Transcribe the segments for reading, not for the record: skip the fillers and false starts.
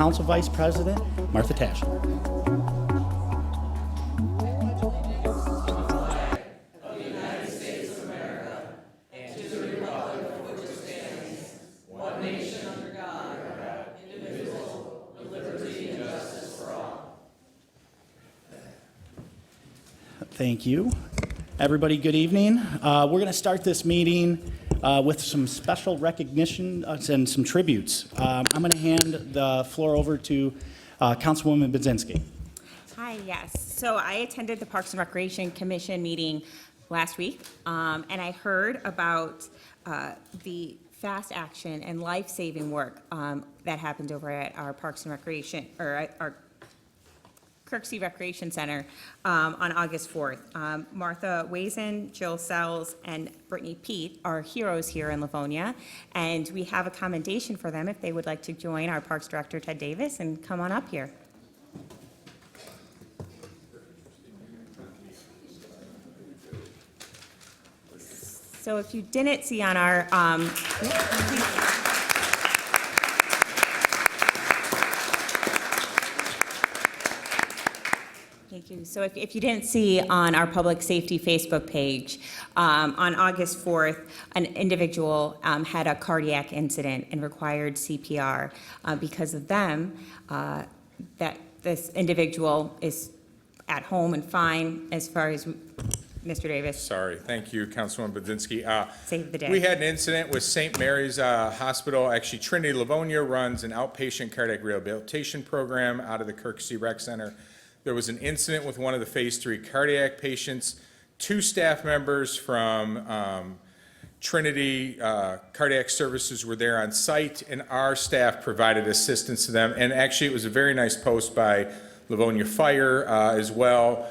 Council Vice President, Martha Tash. Thank you. Everybody, good evening. We're going to start this meeting with some special recognition and some tributes. I'm going to hand the floor over to Councilwoman Budzinski. Hi, yes. So I attended the Parks and Recreation Commission meeting last week, and I heard about the fast action and life-saving work that happened over at our Parks and Recreation, or at our Kirksey Recreation Center on August 4th. Martha Wazen, Jill Sells, and Brittany Pete are heroes here in Livonia, and we have a commendation for them if they would like to join our Parks Director, Ted Davis, and come on up here. So if you didn't see on our, Thank you. So if you didn't see on our public safety Facebook page, on August 4th, an individual had a cardiac incident and required CPR. Because of them, that this individual is at home and fine as far as Mr. Davis. Sorry. Thank you, Councilwoman Budzinski. Save the day. We had an incident with St. Mary's Hospital. Actually, Trinity Livonia runs an outpatient cardiac rehabilitation program out of the Kirksey Rec Center. There was an incident with one of the Phase 3 cardiac patients. 2 staff members from Trinity Cardiac Services were there on site, and our staff provided assistance to them. And actually, it was a very nice post by Livonia Fire as well,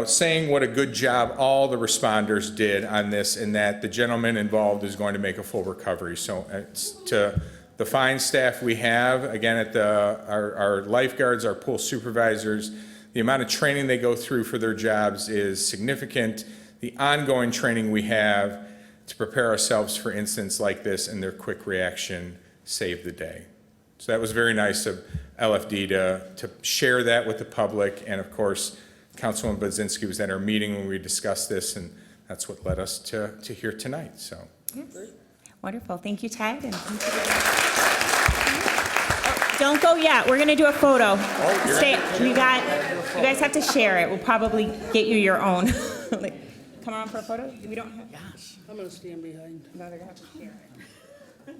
saying what a good job all the responders did on this, and that the gentleman involved is going to make a full recovery. So it's to the fine staff we have, again, at our lifeguards, our pool supervisors, the amount of training they go through for their jobs is significant. The ongoing training we have to prepare ourselves for incidents like this, and their quick reaction saved the day. So that was very nice of LFD to share that with the public. And of course, Councilwoman Budzinski was at our meeting when we discussed this, and that's what led us to here tonight. So. Yes. Wonderful. Thank you, Ted. And don't go yet. We're going to do a photo. Stay. You guys have to share it. We'll probably get you your own. Come on for a photo. We don't have. Yes. I'm going to stand behind. No, they're going to have to share it.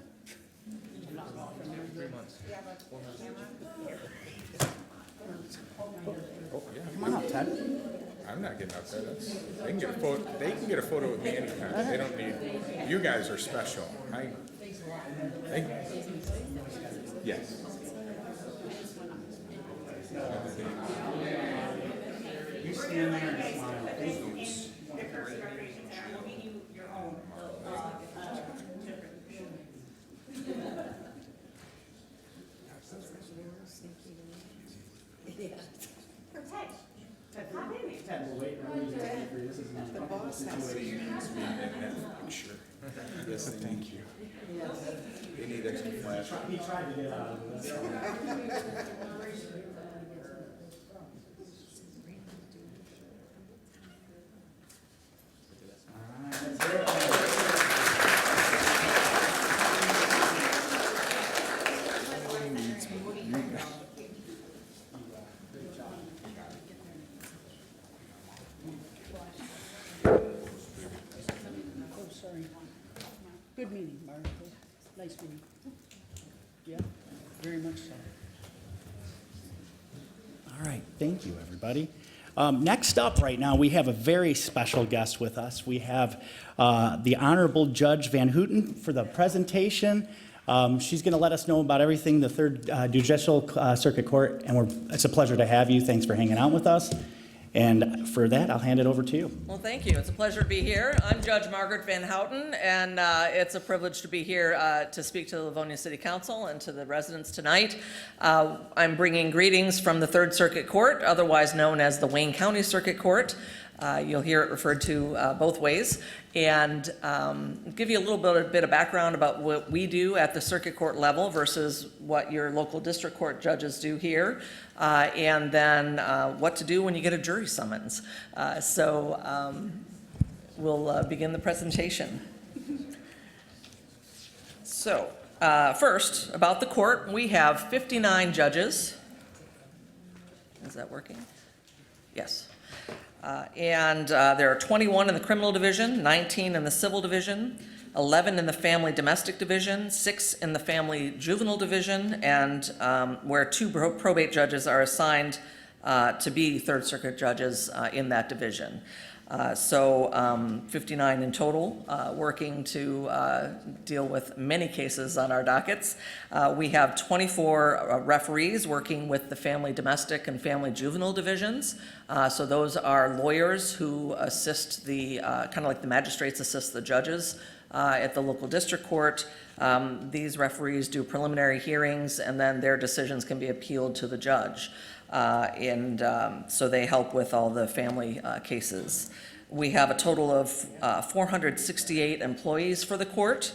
3 months. Come on up, Ted. I'm not getting up there. They can get a photo. They can get a photo with me anytime. They don't need. You guys are special. Yes. You stand there and smile. Sure. Yes, thank you. They need extra flash. He tried to get out of this. Good meeting, Martha. Nice meeting. Yeah, very much so. All right, thank you, everybody. Next up right now, we have a very special guest with us. We have the Honorable Judge Van Houten for the presentation. She's going to let us know about everything, the Third Judicial Circuit Court, and it's a pleasure to have you. Thanks for hanging out with us. And for that, I'll hand it over to you. Well, thank you. It's a pleasure to be here. I'm Judge Margaret Van Houten, and it's a privilege to be here to speak to the Livonia City Council and to the residents tonight. I'm bringing greetings from the Third Circuit Court, otherwise known as the Wayne County Circuit Court. You'll hear it referred to both ways. And give you a little bit of background about what we do at the circuit court level versus what your local district court judges do here, and then what to do when you get a jury summons. We'll begin the presentation. So, first, about the court, we have 59 judges. Is that working? Yes. There are 21 in the criminal division, 19 in the civil division, 11 in the family domestic division, 6 in the family juvenile division, and where 2 probate judges are assigned to be Third Circuit judges in that division. 59 in total, working to deal with many cases on our dockets. We have 24 referees working with the family domestic and family juvenile divisions. So those are lawyers who assist the, kind of like the magistrates assist the judges at the local district court. These referees do preliminary hearings, and then their decisions can be appealed to the judge. So they help with all the family cases. We have a total of 468 employees for the court,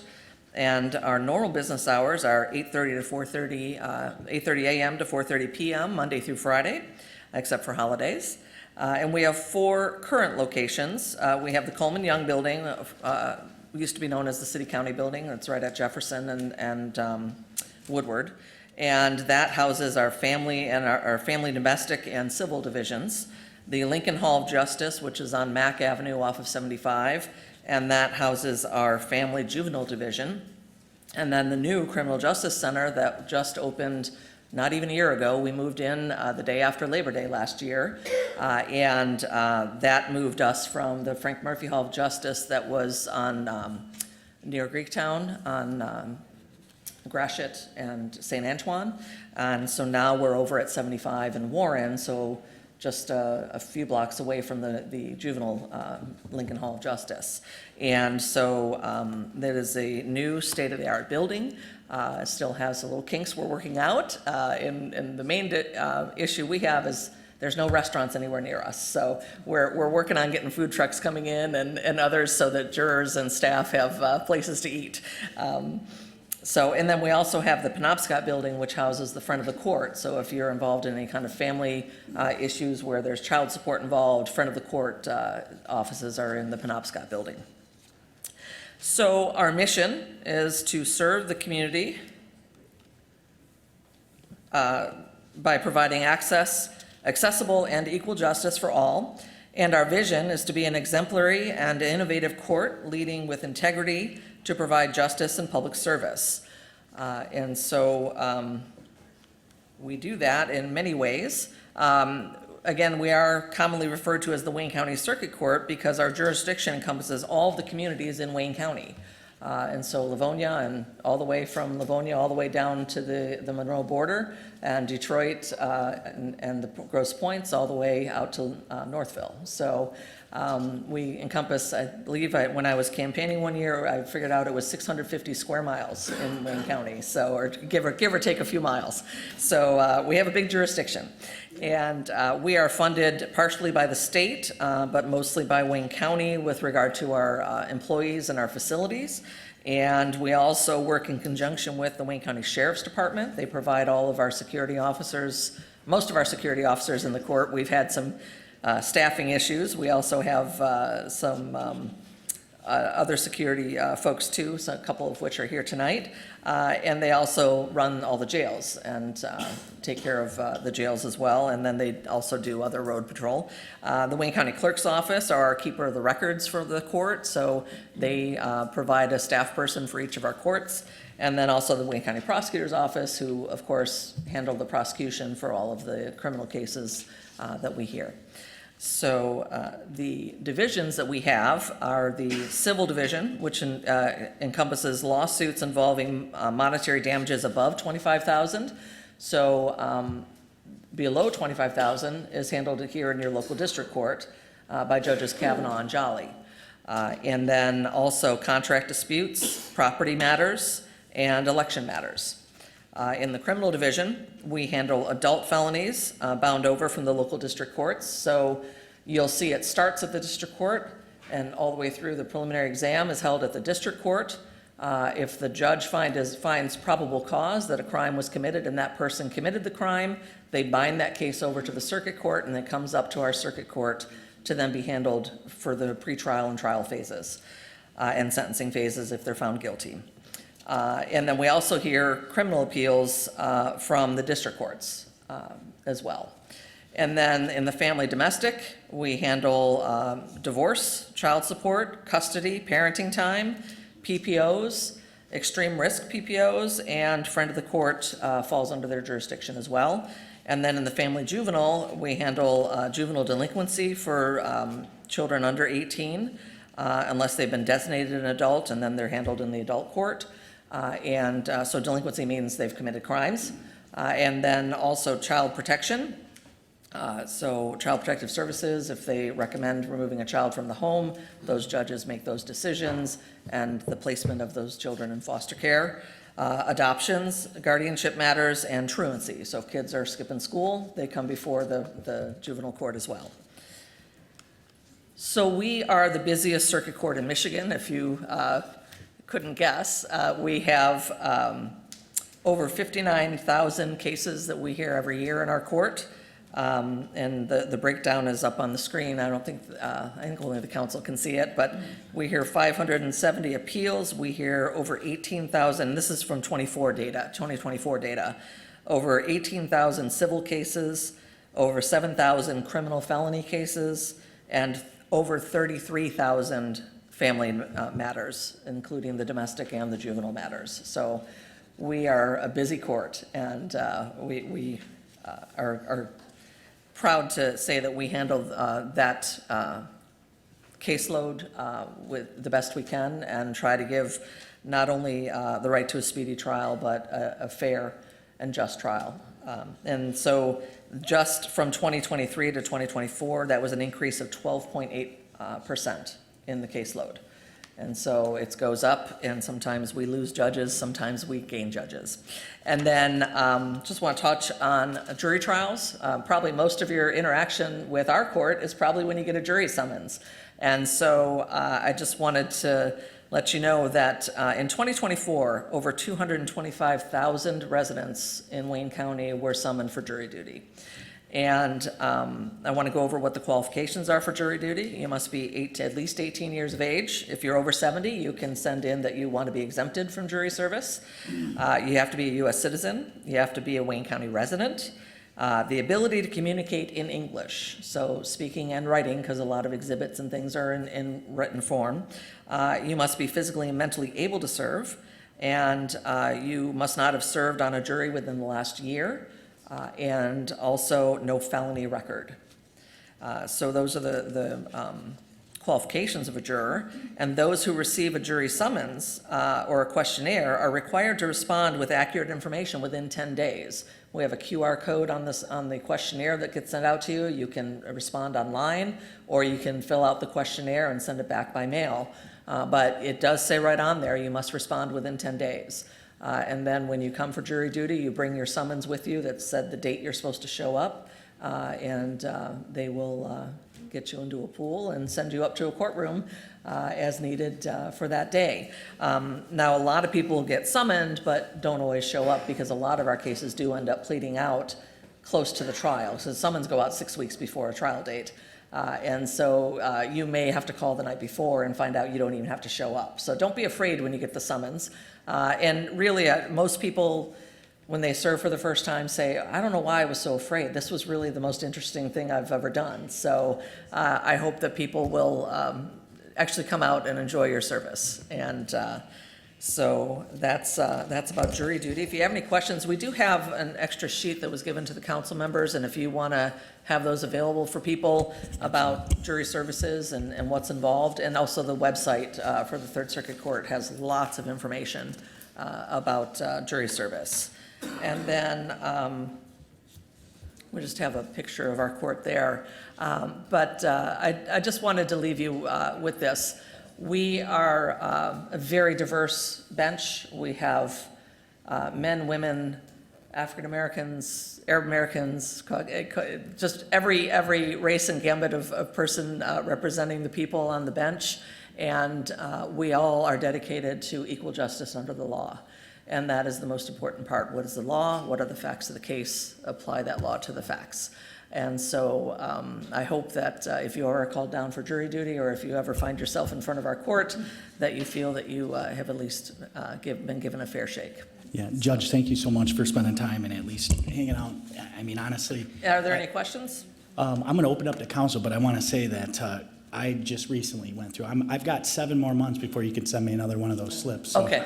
and our normal business hours are 8:30 a.m. to 4:30 p.m. Monday through Friday, except for holidays. And we have 4 current locations. We have the Coleman Young Building, used to be known as the City County Building. That's right at Jefferson and Woodward. And that houses our family and our family domestic and civil divisions. The Lincoln Hall of Justice, which is on Mack Avenue off of 75, and that houses our family juvenile division. And then the new Criminal Justice Center that just opened not even a year ago. We moved in the day after Labor Day last year, and that moved us from the Frank Murphy Hall of Justice that was on near Greektown on Gratiot and St. Antoine, and so now we're over at 75 in Warren, so just a few blocks away from the juvenile Lincoln Hall of Justice. And so that is a new state-of-the-art building. It still has a little kinks we're working out, and the main issue we have is there's no restaurants anywhere near us. So we're working on getting food trucks coming in and others so that jurors and staff have places to eat. And then we also have the Penobscot building, which houses the front of the court. So if you're involved in any kind of family issues where there's child support involved, front of the court offices are in the Penobscot building. So our mission is to serve the community by providing accessible and equal justice for all. And our vision is to be an exemplary and innovative court leading with integrity to provide justice and public service. We do that in many ways. Again, we are commonly referred to as the Wayne County Circuit Court because our jurisdiction encompasses all of the communities in Wayne County. And so Livonia, and all the way from Livonia all the way down to the Monroe border, and Detroit and the Grosse Pointes all the way out to Northville. So we encompass, I believe, when I was campaigning one year, I figured out it was 650 square miles in Wayne County, so, or give or take a few miles. So we have a big jurisdiction. And we are funded partially by the state, but mostly by Wayne County with regard to our employees and our facilities. And we also work in conjunction with the Wayne County Sheriff's Department. They provide all of our security officers, most of our security officers in the court. We've had some staffing issues. We also have some other security folks too, so a couple of which are here tonight. And they also run all the jails and take care of the jails as well. And then they also do other road patrol. The Wayne County Clerk's Office are our keeper of the records for the court. So they provide a staff person for each of our courts. And then also the Wayne County Prosecutor's Office, who of course handle the prosecution for all of the criminal cases that we hear. So the divisions that we have are the civil division, which encompasses lawsuits involving monetary damages above $25,000. So below $25,000 is handled here in your local district court by Judges Kavanaugh and Jolly. And then also contract disputes, property matters, and election matters. In the criminal division, we handle adult felonies bound over from the local district courts. So You'll see it starts at the district court and all the way through the preliminary exam is held at the district court. If the judge finds probable cause that a crime was committed and that person committed the crime, they bind that case over to the circuit court and it comes up to our circuit court to then be handled for the pretrial and trial phases and sentencing phases if they're found guilty. And then we also hear criminal appeals from the district courts as well. And then in the family domestic, we handle divorce, child support, custody, parenting time, PPOs, extreme risk PPOs, and friend of the court falls under their jurisdiction as well. And then in the family juvenile, we handle juvenile delinquency for children under 18, unless they've been designated an adult, and then they're handled in the adult court. So delinquency means they've committed crimes. And then also child protection. So Child Protective Services, if they recommend removing a child from the home, those judges make those decisions and the placement of those children in foster care. Adoptions, guardianship matters, and truancy. So if kids are skipping school, they come before the juvenile court as well. So we are the busiest circuit court in Michigan, if you couldn't guess. We have over 59,000 cases that we hear every year in our court. And the breakdown is up on the screen. I think only the council can see it, but we hear 570 appeals. We hear over 18,000, this is from 2024 data, over 18,000 civil cases, over 7,000 criminal felony cases, and over 33,000 family matters, including the domestic and the juvenile matters. So we are a busy court, and we are proud to say that we handle that caseload with the best we can and try to give not only the right to a speedy trial, but a fair and just trial. And so just from 2023 to 2024, that was an increase of 12.8% in the caseload. And so it goes up, and sometimes we lose judges, sometimes we gain judges. And then just want to touch on jury trials. Probably most of your interaction with our court is probably when you get a jury summons. And so I just wanted to let you know that in 2024, over 225,000 residents in Wayne County were summoned for jury duty. And I want to go over what the qualifications are for jury duty. You must be at least 18 years of age. If you're over 70, you can send in that you want to be exempted from jury service. You have to be a U.S. citizen. You have to be a Wayne County resident. The ability to communicate in English, so speaking and writing, because a lot of exhibits and things are in written form. You must be physically and mentally able to serve, and you must not have served on a jury within the last year. And also no felony record. So those are the qualifications of a juror, and those who receive a jury summons or a questionnaire are required to respond with accurate information within 10 days. We have a QR code on the questionnaire that gets sent out to you. You can respond online, or you can fill out the questionnaire and send it back by mail. But it does say right on there, you must respond within 10 days. And then when you come for jury duty, you bring your summons with you that said the date you're supposed to show up, and they will get you into a pool and send you up to a courtroom as needed for that day. Now, a lot of people get summoned but don't always show up, because a lot of our cases do end up pleading out close to the trial. So summons go out 6 weeks before a trial date. And so you may have to call the night before and find out you don't even have to show up. So don't be afraid when you get the summons. And really, most people, when they serve for the first time, say, I don't know why I was so afraid. This was really the most interesting thing I've ever done. So I hope that people will actually come out and enjoy your service. And so that's about jury duty. If you have any questions, we do have an extra sheet that was given to the council members, and if you want to have those available for people about jury services and what's involved, and also the website for the Third Circuit Court has lots of information about jury service. And then we just have a picture of our court there. But I just wanted to leave you with this. We are a very diverse bench. We have men, women, African Americans, Arab Americans, just every race and gambit of person representing the people on the bench. And we all are dedicated to equal justice under the law. And that is the most important part. What is the law? What are the facts of the case? Apply that law to the facts. And so I hope that if you are called down for jury duty, or if you ever find yourself in front of our court, that you feel that you have at least been given a fair shake. Yeah, Judge, thank you so much for spending time and at least hanging out. I mean, honestly. Are there any questions? I'm going to open up to council, but I want to say that I just recently went through. I've got 7 more months before you can send me another one of those slips. So. Okay.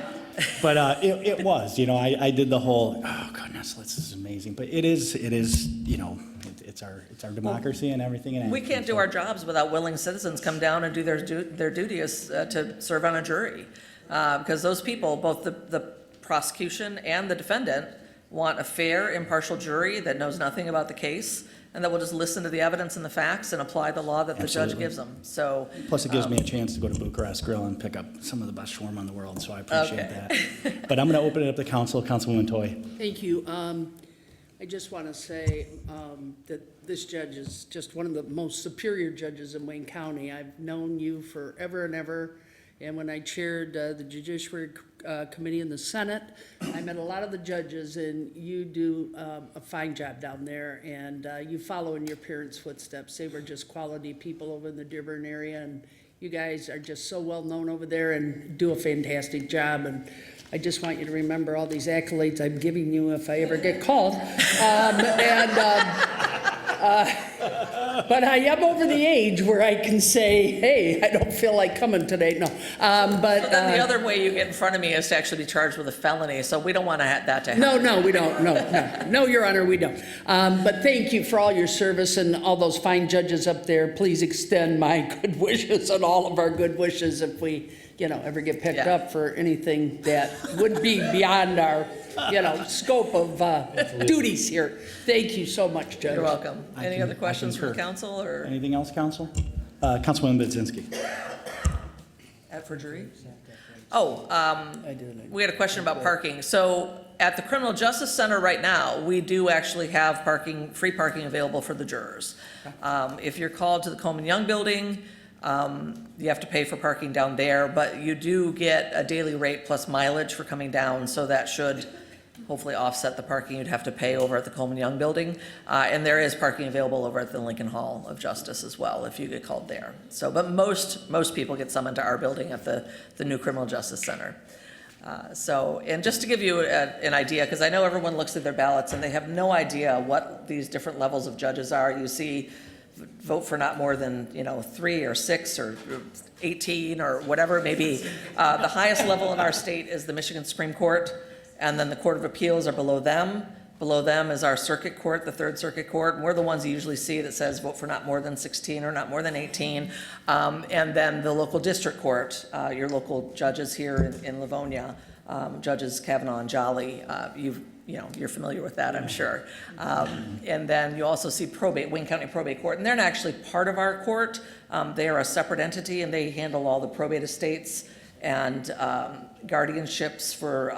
But it was, I did the whole, oh goodness, this is amazing. But it is, it's our democracy and everything. And We can't do our jobs without willing citizens come down and do their duty as to serve on a jury. Because those people, both the prosecution and the defendant, want a fair, impartial jury that knows nothing about the case and that will just listen to the evidence and the facts and apply the law that the judge Absolutely. gives them. So, Plus, it gives me a chance to go to Bucharest Grill and pick up some of the best shawarma in the world, so I appreciate Okay. that. But I'm going to open it up to council. Councilwoman Toy. Thank you. I just want to say that this judge is just one of the most superior judges in Wayne County. I've known you forever and ever, and when I chaired the Judiciary Committee in the Senate, I met a lot of the judges, and you do a fine job down there, and you follow in your parents' footsteps. They were just quality people over in the Dearborn area, and you guys are just so well known over there and do a fantastic job. And I just want you to remember all these accolades I'm giving you if I ever get called. But I am over the age where I can say, hey, I don't feel like coming today. No. But then the other way you get in front of me is to actually be charged with a felony, so we don't want that to happen. No, we don't. No, Your Honor, we don't. But thank you for all your service and all those fine judges up there. Please extend my good wishes and all of our good wishes if we, ever get picked Yeah. up for anything that would be beyond our, scope of duties here. Thank you so much, Judge. You're welcome. I Any can- other I questions from concur. council or Anything else, council? Councilwoman Budzinski. for jury? Oh, I did. we had a question about parking. So at the Criminal Justice Center right now, we do actually have free parking available for the jurors. If you're called to the Coleman Young Building, you have to pay for parking down there, but you do get a daily rate plus mileage for coming down, so that should hopefully offset the parking you'd have to pay over at the Coleman Young Building. And there is parking available over at the Lincoln Hall of Justice as well, if you get called there. So, but most people get summoned to our building at the new Criminal Justice Center. And just to give you an idea, because I know everyone looks at their ballots and they have no idea what these different levels of judges are. You see, vote for not more than 3 or 6 or 18 or whatever it may be. The highest level in our state is the Michigan Supreme Court, and then the Court of Appeals are below them. Below them is our circuit court, the Third Circuit Court, and we're the ones you usually see that says vote for not more than 16 or not more than 18. And then the local district court, your local judges here in Livonia, Judges Kavanaugh and Jolly, you're familiar with that, I'm sure. And then you also see Wayne County Probate Court, and they're not actually part of our court. They are a separate entity, and they handle all the probate estates and guardianships for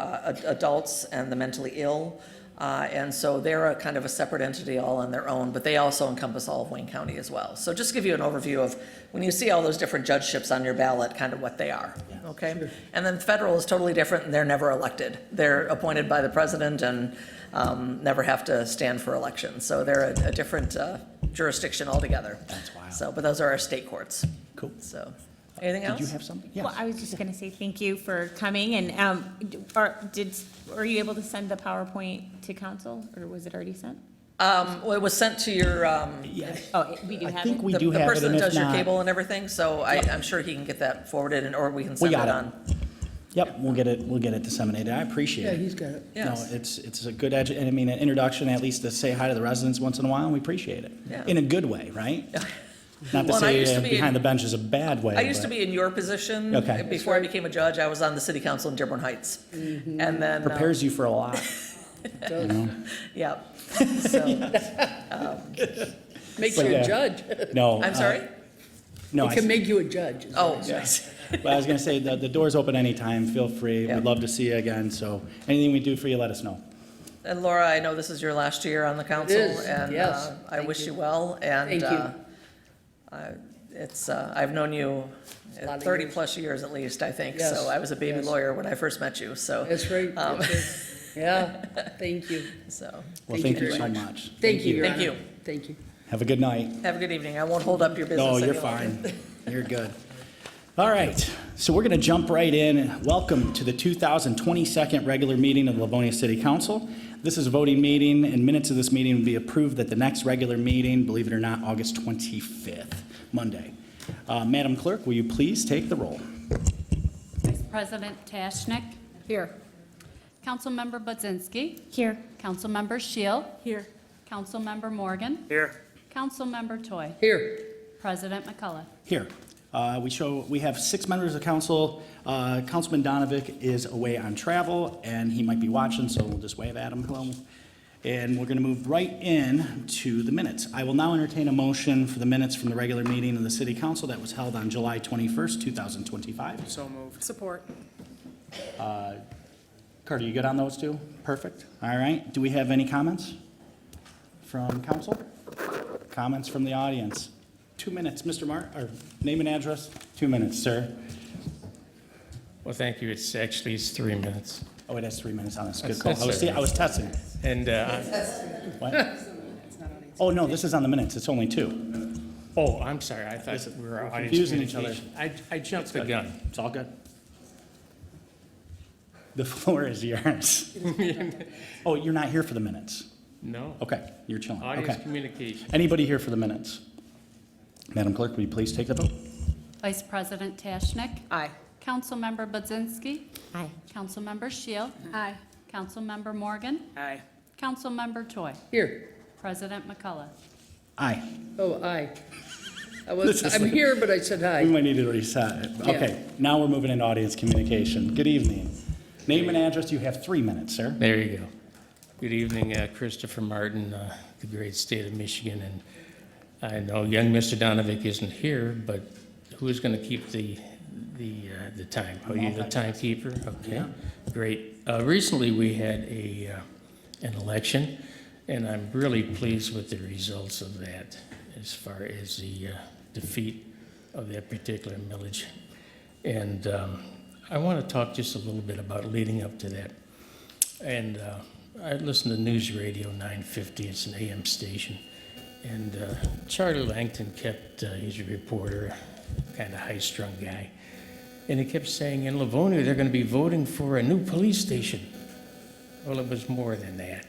adults and the mentally ill. And so they're a kind of a separate entity all on their own, but they also encompass all of Wayne County as well. So just to give you an overview of when you see all those different judgeships on your ballot, kind of what they are, okay? Sure. And then federal is totally different, and they're never elected. They're appointed by the president and never have to stand for election. So they're a different jurisdiction altogether. That's wild. So, but those are our state courts. Cool. So, anything else? Did you have something? Yes. Well, I was just going to say thank you for coming, and were you able to send the PowerPoint to council, or was it already sent? Well, it was sent to your, Yes. Oh, we do I have think it? we the do have it, person and that if does your not, cable and everything, so I'm sure he can get that forwarded, or we can we send it got on. it. Yep, we'll get it disseminated. I appreciate Yeah, it. he's got it. Yes. No, it's a good and I mean, an introduction, at least to say hi to the residents once in a while, and we appreciate it. Yeah. In a good way, right? Not to Well, and I say used to be behind in- the bench is a bad way. I used to but be in your position. Okay. Before I became a judge, I was on the city council in Dearborn Heights. And then. Prepares you for a lot. You know? Yeah. So, Makes But you yeah. a judge. No. I'm sorry? No, It I, can make you a judge. is what Oh, I said. nice. but I was gonna say, the door's open anytime, feel free. Yeah. We'd love to see you again, so anything we do for you, let us know. And Laura, I know this is your last year on the council. is, And yes. I Thank wish you. you well. And Thank you. I've known you Lot of 30-plus years at least, I think. Yes, So I was a baby yes. lawyer when I first met you, so. That's right. That's right. Yeah, thank you. So, Well, Thank thank you you so very much. Thank you, Your Thank Honor. you. Thank you. Have a good night. have a good evening. I won't hold up your business No, you're any longer. fine. You're good. All right, so we're going to jump right in. Welcome to the 2022nd regular meeting of the Livonia City Council. This is a voting meeting, and minutes of this meeting will be approved at the next regular meeting, believe it or not, August 25th, Monday. Madam Clerk, will you please take the roll? Vice President Tashnik. Here. Councilmember Budzinski. Here. Councilmember Shield. Here. Councilmember Morgan. Here. Councilmember Toy. Here. President McCullough. Here. We have 6 members of council. Councilman Donovic is away on travel, and he might be watching, so we'll just wave at him. Hello. And we're going to move right in to the minutes. I will now entertain a motion for the minutes from the regular meeting of the City Council that was held on July 21st, 2025. So moved. Support. Carter, you good on those two? Perfect. All right. Do we have any comments from council? Comments from the audience? 2 minutes, Mr. or name and address? 2 minutes, sir. Well, thank you. It's 3 minutes. Oh, it has 3 minutes on this. Good That's- call. that's all right. I was testing. And, What? Oh, no, this is on the minutes. It's only 2. oh, I'm sorry. I thought we were audience confusing each other. communication. I jumped the gun. It's all good. The floor is yours. Oh, you're not here for the minutes? No. Okay, you're chilling. Audience Okay. communication. Anybody here for the minutes? Madam Clerk, will you please take the vote? Vice President Tashnik. Aye. Councilmember Budzinski. Aye. Councilmember Shield. Aye. Councilmember Morgan. Aye. Councilmember Toy. Here. President McCullough. Aye. Oh, aye. This is I'm like- here, but I said We aye. might need to reset it. Yeah. Okay, now we're moving into audience communication. Good evening. Name and address, you have 3 minutes, sir. There you go. Good evening, Christopher Martin, the great state of Michigan. And I know young Mr. Donovic isn't here, but who's going to keep the time? Are you the timekeeper? Okay, great. Recently, we had an election, and I'm really pleased with the results of that as far as the defeat of that particular millage. And I want to talk just a little bit about leading up to that. And I listened to News Radio 950, it's an AM station. And Charlie Langton kept, he's a reporter, kind of high-strung guy. And he kept saying, in Livonia, they're going to be voting for a new police station. Well, it was more than that.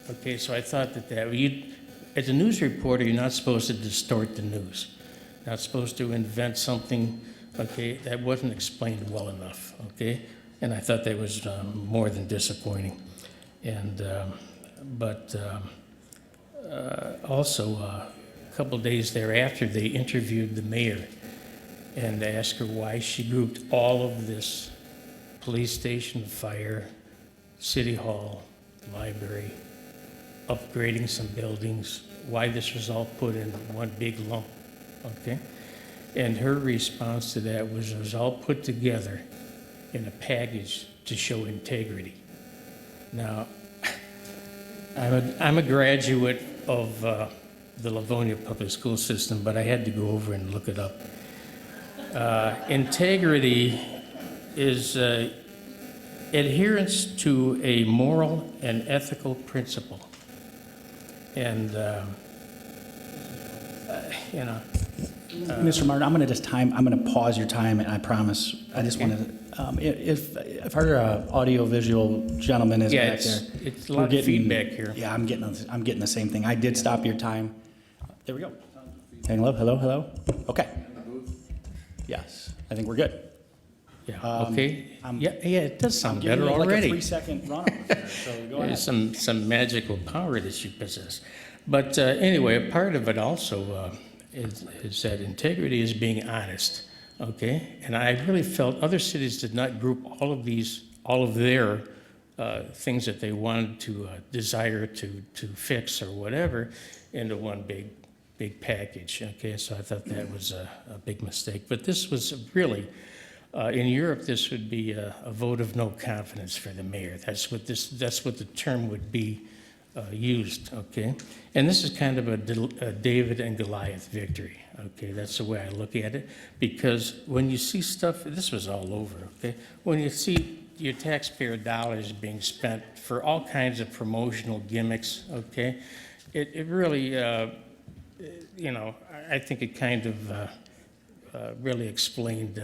Okay, so I thought as a news reporter, you're not supposed to distort the news. Not supposed to invent something, okay, that wasn't explained well enough, okay? And I thought that was more than disappointing. And, also, a couple days thereafter, they interviewed the mayor and asked her why she grouped all of this police station, fire, city hall, library, upgrading some buildings, why this was all put in one big lump, okay? And her response to that was it was all put together in a package to show integrity. Now, I'm a graduate of the Livonia public school system, but I had to go over and look it up. Integrity is adherence to a moral and ethical principle. And, you know, Mr. Martin, I'm going to pause your time, and I promise, I just Okay. wanted to, if our audio-visual gentleman is yeah, back there. it's a we're lot of getting- feedback here. Yeah, I'm getting the same thing. I did stop your time. There we go. Hello? Okay. Yes, I think we're good. Yeah, Um, okay. I'm- Yeah, it does I'm sound giving better you like a already. 3-second runoff there, so go ahead. There's some magical power that you possess. But anyway, a part of it also is that integrity is being honest, okay? And I really felt other cities did not group all of their things that they wanted to desire to fix or whatever into one big package, okay? So I thought that was a big mistake. But this was really In Europe, this would be a vote of no confidence for the mayor. That's what the term would be used, okay? And this is kind of a David and Goliath victory, okay? That's the way I look at it, because when you see stuff, this was all over, okay? When you see your taxpayer dollars being spent for all kinds of promotional gimmicks, okay? It really, you know, I think it kind of really explained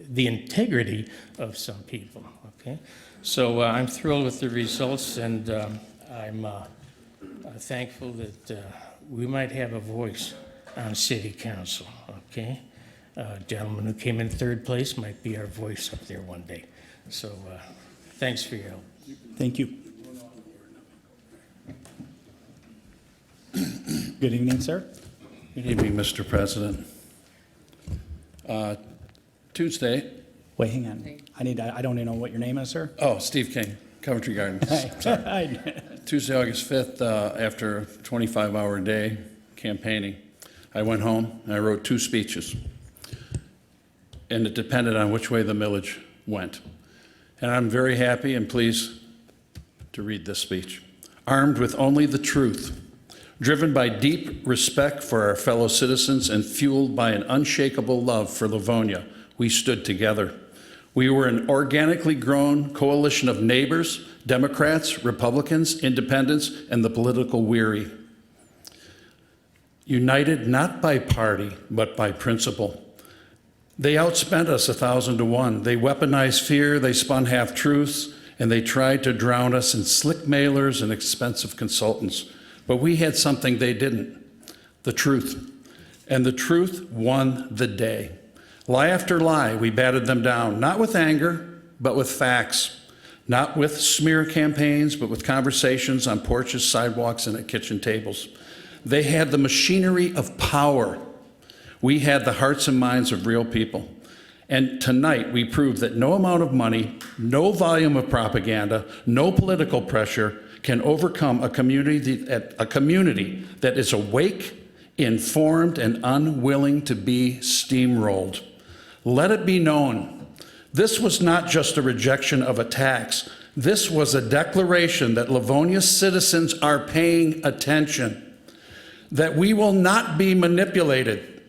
the integrity of some people, okay? So I'm thrilled with the results, and I'm thankful that we might have a voice on city council, okay? Gentleman who came in third place might be our voice up there one day. So thanks for your help. Thank you. Good evening, sir. Good evening, Mr. President. Tuesday, Wait, hang on. I don't even know what your name is, sir. oh, Steve King, Coventry Gardens. Hi. Tuesday, August 5th, after a 25-hour day campaigning, I went home and I wrote 2 speeches. And it depended on which way the millage went. And I'm very happy and pleased to read this speech. Armed with only the truth, driven by deep respect for our fellow citizens and fueled by an unshakable love for Livonia, we stood together. We were an organically grown coalition of neighbors, Democrats, Republicans, independents, and the political weary. United not by party, but by principle. They outspent us 1,000 to 1. They weaponized fear, they spun half-truths, and they tried to drown us in slick mailers and expensive consultants. But we had something they didn't, the truth. And the truth won the day. Lie after lie, we batted them down, not with anger, but with facts. Not with smear campaigns, but with conversations on porches, sidewalks, and at kitchen tables. They had the machinery of power. We had the hearts and minds of real people. And tonight we proved that no amount of money, no volume of propaganda, no political pressure can overcome a community that is awake, informed, and unwilling to be steamrolled. Let it be known, this was not just a rejection of a tax. This was a declaration that Livonia citizens are paying attention, that we will not be manipulated,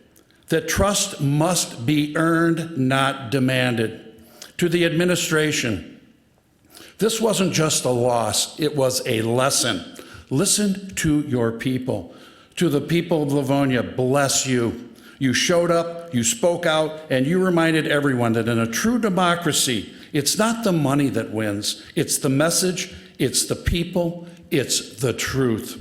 that trust must be earned, not demanded. To the administration, this wasn't just a loss, it was a lesson. Listen to your people. To the people of Livonia, bless you. You showed up, you spoke out, and you reminded everyone that in a true democracy, it's not the money that wins, it's the message, it's the people, it's the truth.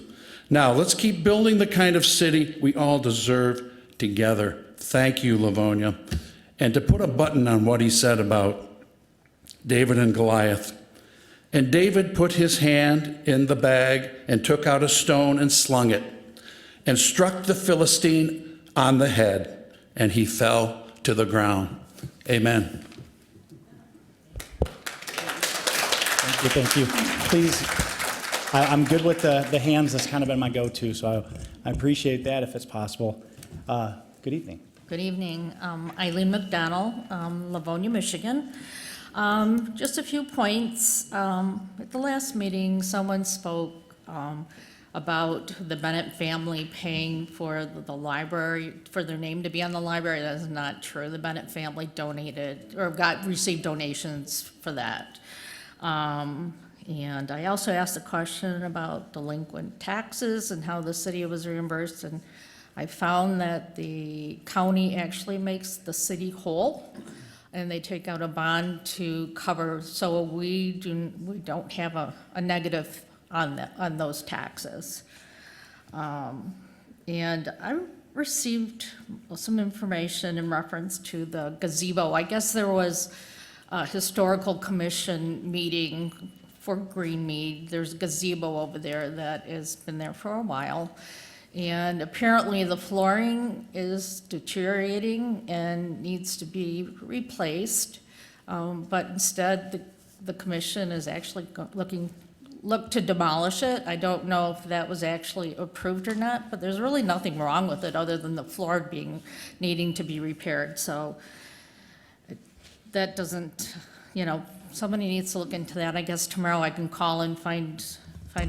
Now, let's keep building the kind of city we all deserve together. Thank you, Livonia. And to put a button on what he said about David and Goliath. And David put his hand in the bag and took out a stone and slung it and struck the Philistine on the head, and he fell to the ground. Amen. Thank you. Please, I'm good with the hands. That's kind of been my go-to, so I appreciate that if it's possible. Good evening. Good evening. Eileen McDonald, Livonia, Michigan. Just a few points. At the last meeting, someone spoke about the Bennett family paying for the library, for their name to be on the library. That is not true. The Bennett family donated, or received donations for that. And I also asked a question about delinquent taxes and how the city was reimbursed, and I found that the county actually makes the city whole, and they take out a bond to cover, so we don't have a negative on those taxes. And I received some information in reference to the gazebo. I guess there was a historical commission meeting for Greenmead. There's a gazebo over there that has been there for a while. And apparently the flooring is deteriorating and needs to be replaced. But instead, the commission is actually look to demolish it. I don't know if that was actually approved or not, but there's really nothing wrong with it other than the floor needing to be repaired. So that doesn't, you know, somebody needs to look into that. I guess tomorrow I can call and find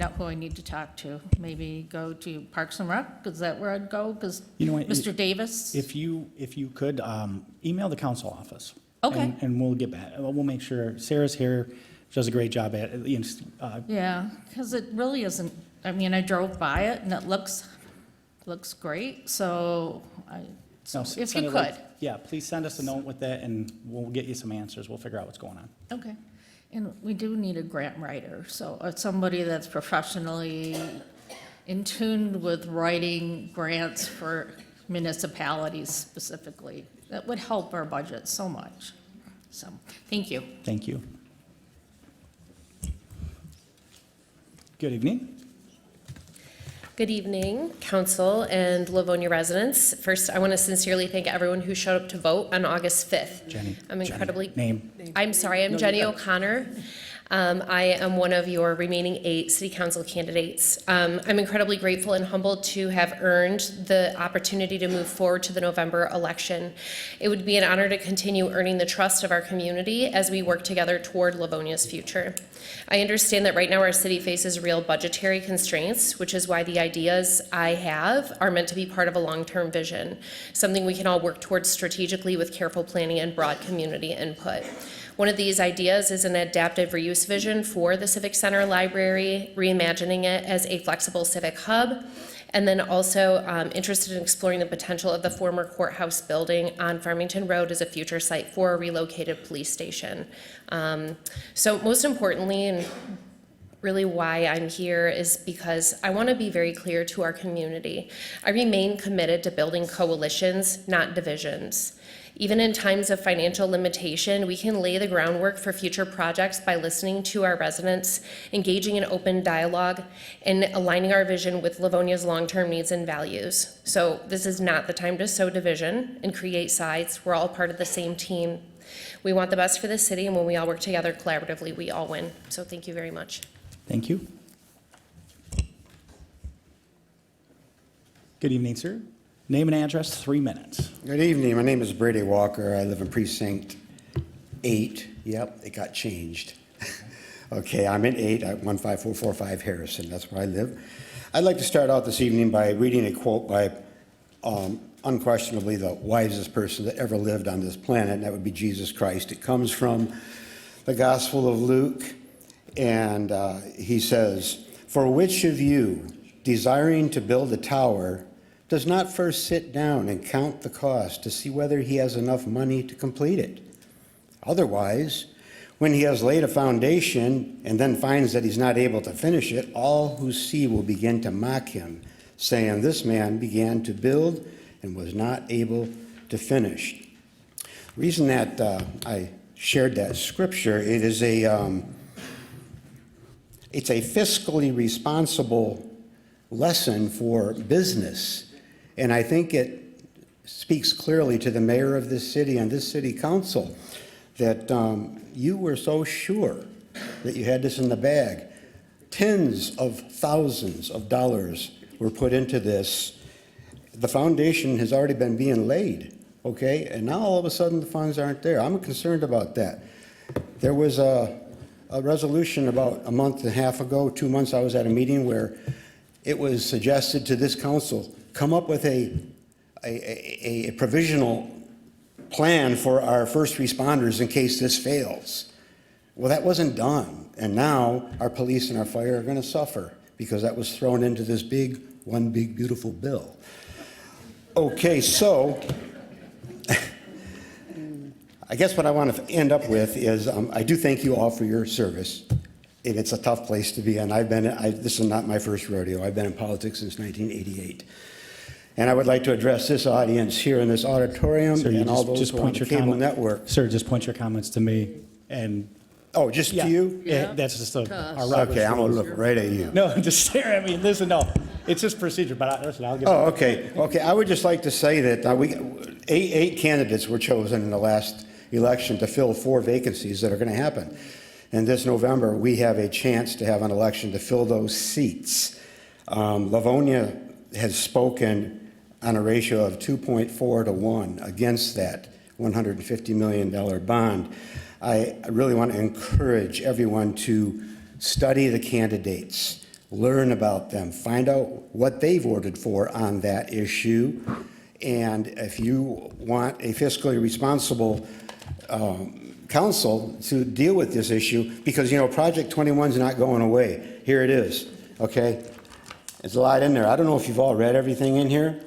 out who I need to talk to. Maybe go to Parks and Rec, is that where I'd go? Because You know what, Mr. Davis? If you could, email the council office. Okay. And we'll get back, we'll make sure, Sarah's here, she does a great job at it, Yeah, because it really isn't, I mean, I drove by it and it looks great, so no, if you send it could. like- Yeah, please send us a note with that and we'll get you some answers. We'll figure out what's going on. Okay. And we do need a grant writer, so somebody that's professionally in tune with writing grants for municipalities specifically. That would help our budget so much. So, thank you. Thank you. Good evening. Good evening, council and Livonia residents. First, I want to sincerely thank everyone who showed up to vote on August 5th. Jenny. I'm incredibly. Name. I'm sorry, I'm Jenny O'Connor. I am one of your remaining 8 city council candidates. I'm incredibly grateful and humbled to have earned the opportunity to move forward to the November election. It would be an honor to continue earning the trust of our community as we work together toward Livonia's future. I understand that right now our city faces real budgetary constraints, which is why the ideas I have are meant to be part of a long-term vision, something we can all work towards strategically with careful planning and broad community input. One of these ideas is an adaptive reuse vision for the Civic Center Library, reimagining it as a flexible civic hub, and then also interested in exploring the potential of the former courthouse building on Farmington Road as a future site for a relocated police station. So most importantly, and really why I'm here, is because I want to be very clear to our community. I remain committed to building coalitions, not divisions. Even in times of financial limitation, we can lay the groundwork for future projects by listening to our residents, engaging in open dialogue, and aligning our vision with Livonia's long-term needs and values. So this is not the time to sow division and create sides. We're all part of the same team. We want the best for the city, and when we all work together collaboratively, we all win. So thank you very much. Thank you. Good evening, sir. Name and address, 3 minutes. Good evening. My name is Brady Walker. I live in Precinct 8. Yep, it got changed. Okay, I'm in 8, 15445 Harrison. That's where I live. I'd like to start out this evening by reading a quote by unquestionably the wisest person that ever lived on this planet, and that would be Jesus Christ. It comes from the Gospel of Luke, and he says, "For which of you, desiring to build a tower, does not first sit down and count the cost to see whether he has enough money to complete it? Otherwise, when he has laid a foundation and then finds that he's not able to finish it, all who see will begin to mock him, saying, 'This man began to build and was not able to finish.'" The reason that I shared that scripture, it's a fiscally responsible lesson for business. And I think it speaks clearly to the mayor of this city and this city council that you were so sure that you had this in the bag. Tens of thousands of dollars were put into this. The foundation has already been being laid, okay? And now all of a sudden the funds aren't there. I'm concerned about that. There was a resolution about a month and a half ago, 2 months, I was at a meeting where it was suggested to this council, come up with a provisional plan for our first responders in case this fails. Well, that wasn't done. And now our police and our fire are going to suffer because that was thrown into this one big, beautiful bill. Okay, so I guess what I want to end up with is I do thank you all for your service. And it's a tough place to be in. This is not my first rodeo. I've been in politics since 1988. And I would like to address this audience here in this auditorium Sir, you and all those who are on the cable network. Sir, just point your comments to me and. Oh, just to you? Yeah, that's just our Okay, I'm going to look right at you. No, just stare at me. Listen, no, it's just procedure, but listen, I'll give. Oh, okay. Okay, I would just like to say that eight candidates were chosen in the last election to fill 4 vacancies that are going to happen. And this November, we have a chance to have an election to fill those seats. Livonia has spoken on a ratio of 2.4 to 1 against that. $150 million bond. I really want to encourage everyone to study the candidates, learn about them, find out what they've voted for on that issue. And if you want a fiscally responsible council to deal with this issue, because, you know, Project 21 is not going away. Here it is, okay? There's a lot in there. I don't know if you've all read everything in here.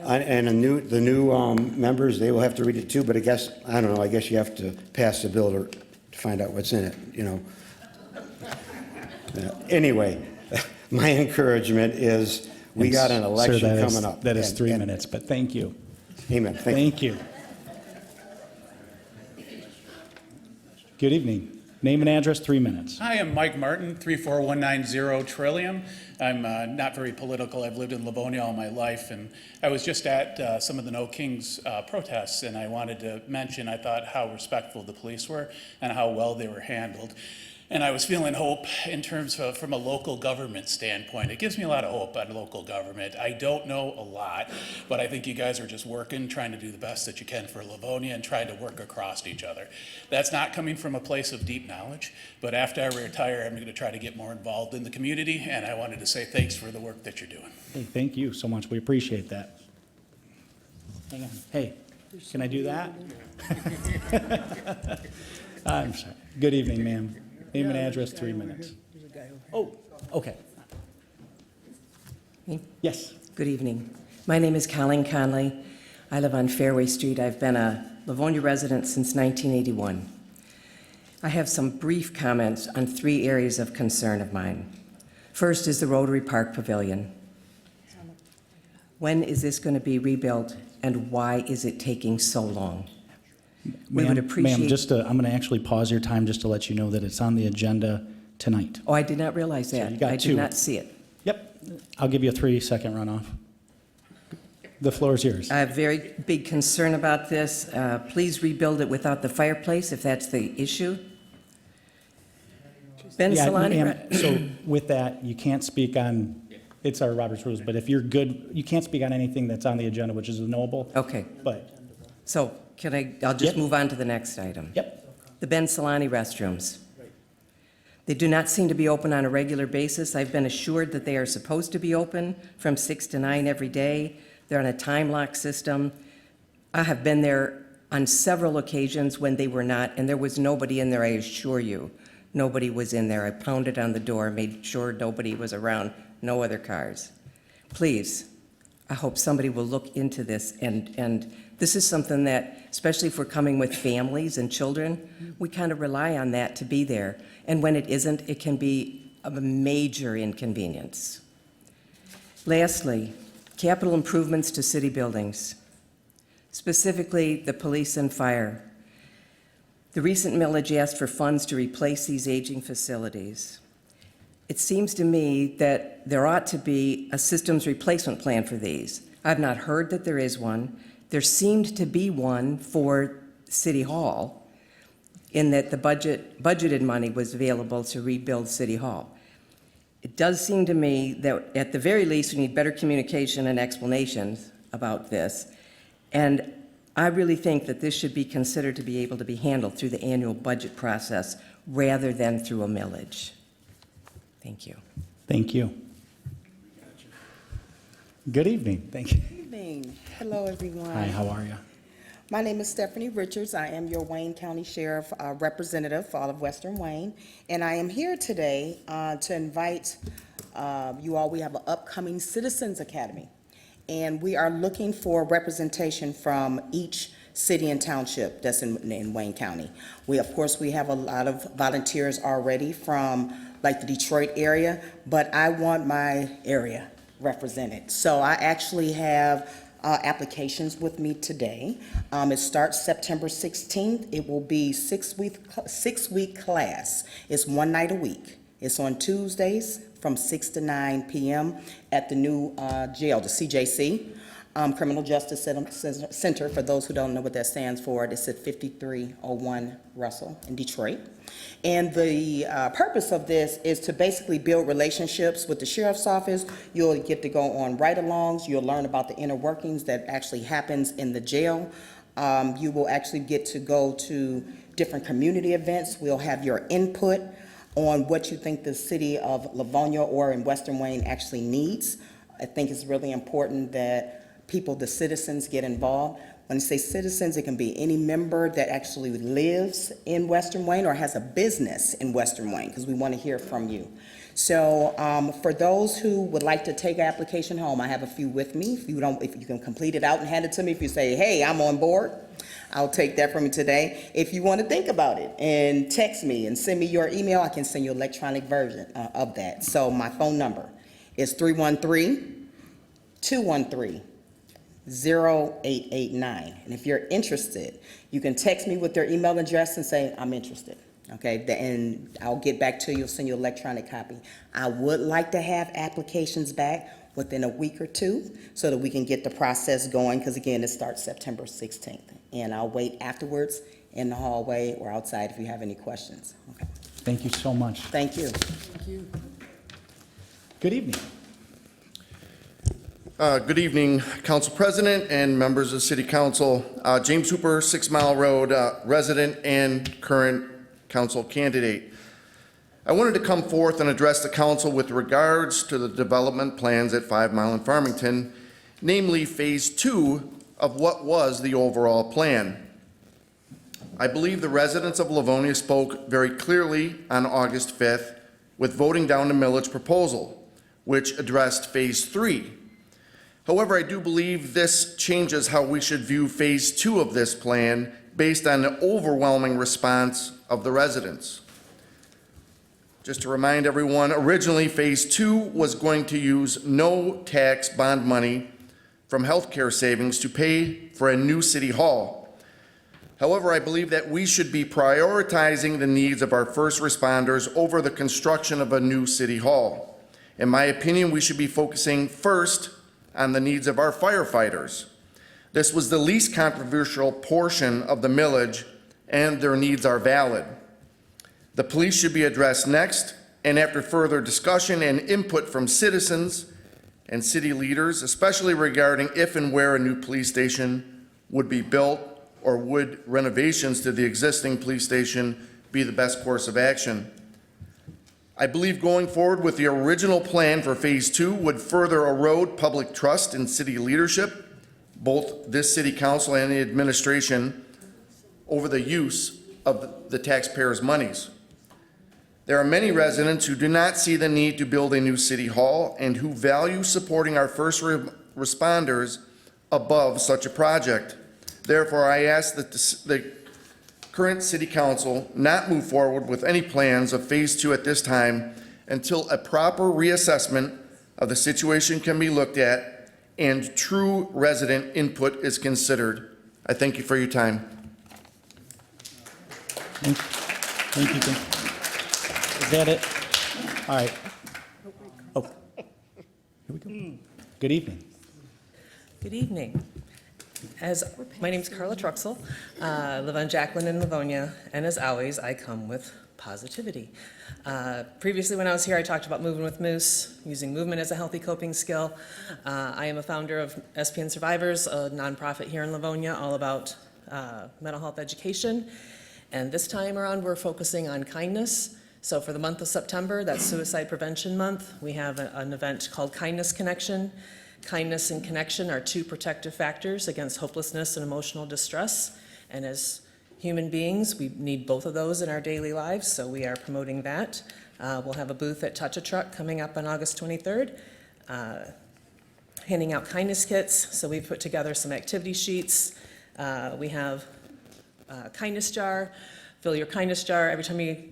And the new members, they will have to read it too, but I guess, I don't know, I guess you have to pass the bill to find out what's in it, you know. Anyway, my encouragement is we got an election Sir, coming up. That is and- 3 and- minutes, but thank you. Amen. Thank you. Good evening. Name and address, 3 minutes. Hi, I'm Mike Martin, 34190 Trillium. I'm not very political. I've lived in Livonia all my life, and I was just at some of the No Kings protests, and I wanted to mention I thought how respectful the police were and how well they were handled. And I was feeling hope in terms of from a local government standpoint. It gives me a lot of hope on local government. I don't know a lot, but I think you guys are just working, trying to do the best that you can for Livonia and trying to work across each other. That's not coming from a place of deep knowledge, but after I retire, I'm going to try to get more involved in the community, and I wanted to say thanks for the work that you're doing. Hey, thank you so much. We appreciate that. Hang on. Hey, can I do that? I'm sorry. Good evening, ma'am. Name and address, 3 minutes. Oh, okay. Me? Yes. Good evening. My name is Colleen Conley. I live on Fairway Street. I've been a Livonia resident since 1981. I have some brief comments on 3 areas of concern of mine. First is the Rotary Park Pavilion. When is this going to be rebuilt, and why is it taking so long? We would appreciate... Ma'am, I'm going to actually pause your time just to let you know that it's on the agenda tonight. Oh, I did not realize that. you got I 2. did not see it. Yep. I'll give you a 3-second runoff. The floor is yours. I have very big concern about this. Please rebuild it without the fireplace, if that's the issue. Ben Yeah, Solani? ma'am, so with that, you can't speak on, it's our Robert's rules, but if you're good, you can't speak on anything that's on the agenda, which is knowable. Okay. But, So I'll just Yep. move on to the next item. yep. The Ben Solani restrooms. They do not seem to be open on a regular basis. I've been assured that they are supposed to be open from 6 to 9 every day. They're on a time lock system. I have been there on several occasions when they were not, and there was nobody in there, I assure you. Nobody was in there. I pounded on the door, made sure nobody was around, no other cars. Please, I hope somebody will look into this, and this is something that, especially if we're coming with families and children, we kind of rely on that to be there. And when it isn't, it can be of a major inconvenience. Lastly, capital improvements to city buildings, specifically the police and fire. The recent millage asked for funds to replace these aging facilities. It seems to me that there ought to be a systems replacement plan for these. I've not heard that there is one. There seemed to be one for City Hall, in that the budgeted money was available to rebuild City Hall. It does seem to me that at the very least, we need better communication and explanations about this. And I really think that this should be considered to be able to be handled through the annual budget process rather than through a millage. Thank you. Thank you. Good evening. Thank you. Good evening. Hello, everyone. Hi, how are you? My name is Stephanie Richards. I am your Wayne County Sheriff representative for all of Western Wayne. And I am here today to invite you all. We have an upcoming Citizens Academy. And we are looking for representation from each city and township that's in Wayne County. Of course, we have a lot of volunteers already from like the Detroit area, but I want my area represented. So I actually have applications with me today. It starts September 16th. It will be six-week class. It's one night a week. It's on Tuesdays from 6 to 9 p.m. at the new jail, the CJC, Criminal Justice Center. For those who don't know what that stands for, it's at 5301 Russell in Detroit. And the purpose of this is to basically build relationships with the sheriff's office. You'll get to go on ride-alongs. You'll learn about the inner workings that actually happens in the jail. You will actually get to go to different community events. We'll have your input on what you think the city of Livonia or in Western Wayne actually needs. I think it's really important that people, the citizens, get involved. When I say citizens, it can be any member that actually lives in Western Wayne or has a business in Western Wayne, because we want to hear from you. So for those who would like to take application home, I have a few with me. If you can complete it out and hand it to me, if you say, hey, I'm on board, I'll take that from you today. If you want to think about it and text me and send me your email, I can send you an electronic version of that. So my phone number is 313-213-0889. And if you're interested, you can text me with your email address and say, I'm interested. Okay, and I'll get back to you, send you an electronic copy. I would like to have applications back within a week or two so that we can get the process going, because again, it starts September 16th. And I'll wait afterwards in the hallway or outside if you have any questions. Okay. Thank you so much. Thank you. Good evening. Good evening, Council President and members of City Council. James Hooper, 6 Mile Road resident and current council candidate. I wanted to come forth and address the council with regards to the development plans at 5 Mile and Farmington, namely Phase 2 of what was the overall plan. I believe the residents of Livonia spoke very clearly on August 5th with voting down the millage proposal, which addressed Phase 3. However, I do believe this changes how we should view Phase 2 of this plan based on the overwhelming response of the residents. Just to remind everyone, originally Phase 2 was going to use no tax bond money from healthcare savings to pay for a new city hall. However, I believe that we should be prioritizing the needs of our first responders over the construction of a new city hall. In my opinion, we should be focusing first on the needs of our firefighters. This was the least controversial portion of the millage, and their needs are valid. The police should be addressed next, and after further discussion and input from citizens and city leaders, especially regarding if and where a new police station would be built, or would renovations to the existing police station be the best course of action. I believe going forward with the original plan for Phase 2 would further erode public trust in city leadership, both this city council and the administration, over the use of the taxpayers' monies. There are many residents who do not see the need to build a new city hall and who value supporting our first responders above such a project. Therefore, I ask that the current city council not move forward with any plans of Phase 2 at this time until a proper reassessment of the situation can be looked at and true resident input is considered. I thank you for your time. Thank you. Is that it? All right. Oh, here we go. Good evening. Good evening. My name's Carla Truxell, live on Jacqueline in Livonia, and as always, I come with positivity. Previously, when I was here, I talked about moving with Moose, using movement as a healthy coping skill. I am a founder of SPN Survivors, a nonprofit here in Livonia, all about mental health education. And this time around, we're focusing on kindness. So for the month of September, that's Suicide Prevention Month, we have an event called Kindness Connection. Kindness and connection are 2 protective factors against hopelessness and emotional distress. And as human beings, we need both of those in our daily lives, so we are promoting that. We'll have a booth at Touch a Truck coming up on August 23rd, handing out kindness kits. So we've put together some activity sheets. We have a kindness jar. Fill your kindness jar every time you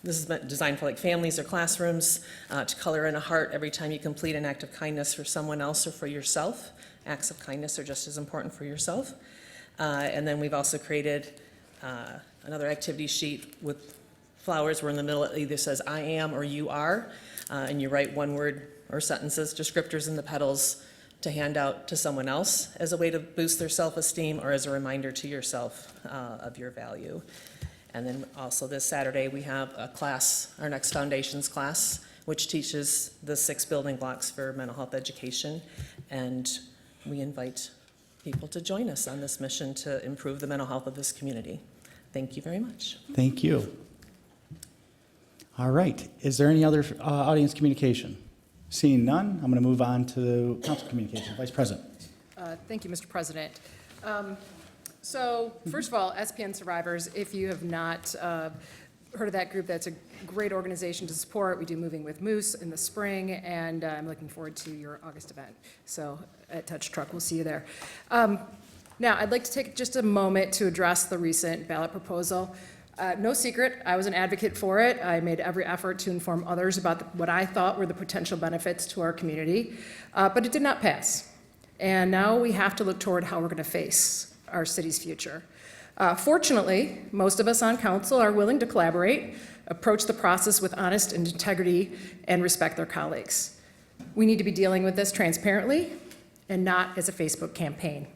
this is designed for like families or classrooms to color in a heart every time you complete an act of kindness for someone else or for yourself. Acts of kindness are just as important for yourself. And then we've also created another activity sheet with flowers where in the middle it either says I am or you are, and you write one word or sentences, descriptors in the petals to hand out to someone else as a way to boost their self-esteem or as a reminder to yourself of your value. And then also this Saturday, we have a class, our next foundations class, which teaches the 6 building blocks for mental health education. And we invite people to join us on this mission to improve the mental health of this community. Thank you very much. Thank you. All right. Is there any other audience communication? Seeing none, I'm going to move on to council communication. Vice President. Thank you, Mr. President. So, first of all, SPN survivors, if you have not heard of that group, that's a great organization to support. We do Moving with Moose in the spring, and I'm looking forward to your August event. So, at Touch Truck, we'll see you there. Now, I'd like to take just a moment to address the recent ballot proposal. No secret, I was an advocate for it. I made every effort to inform others about what I thought were the potential benefits to our community, but it did not pass. And now we have to look toward how we're going to face our city's future. Fortunately, most of us on council are willing to collaborate, approach the process with honest integrity, and respect their colleagues. We need to be dealing with this transparently and not as a Facebook campaign.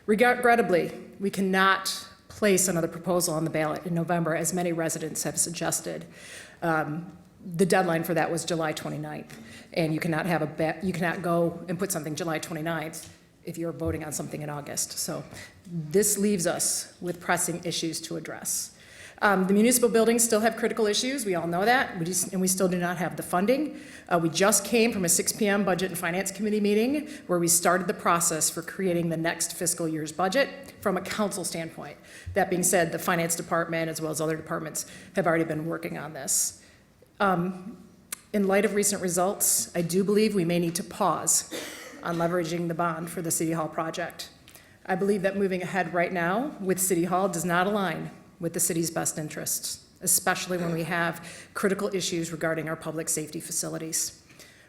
Regrettably, we cannot place another proposal on the ballot in November, as many residents have suggested. The deadline for that was July 29th, and you cannot go and put something July 29th if you're voting on something in August. So this leaves us with pressing issues to address. The municipal buildings still have critical issues. We all know that, and we still do not have the funding. We just came from a 6 p.m. Budget and Finance Committee meeting where we started the process for creating the next fiscal year's budget from a council standpoint. That being said, the Finance Department, as well as other departments, have already been working on this. In light of recent results, I do believe we may need to pause on leveraging the bond for the City Hall project. I believe that moving ahead right now with City Hall does not align with the city's best interests, especially when we have critical issues regarding our public safety facilities.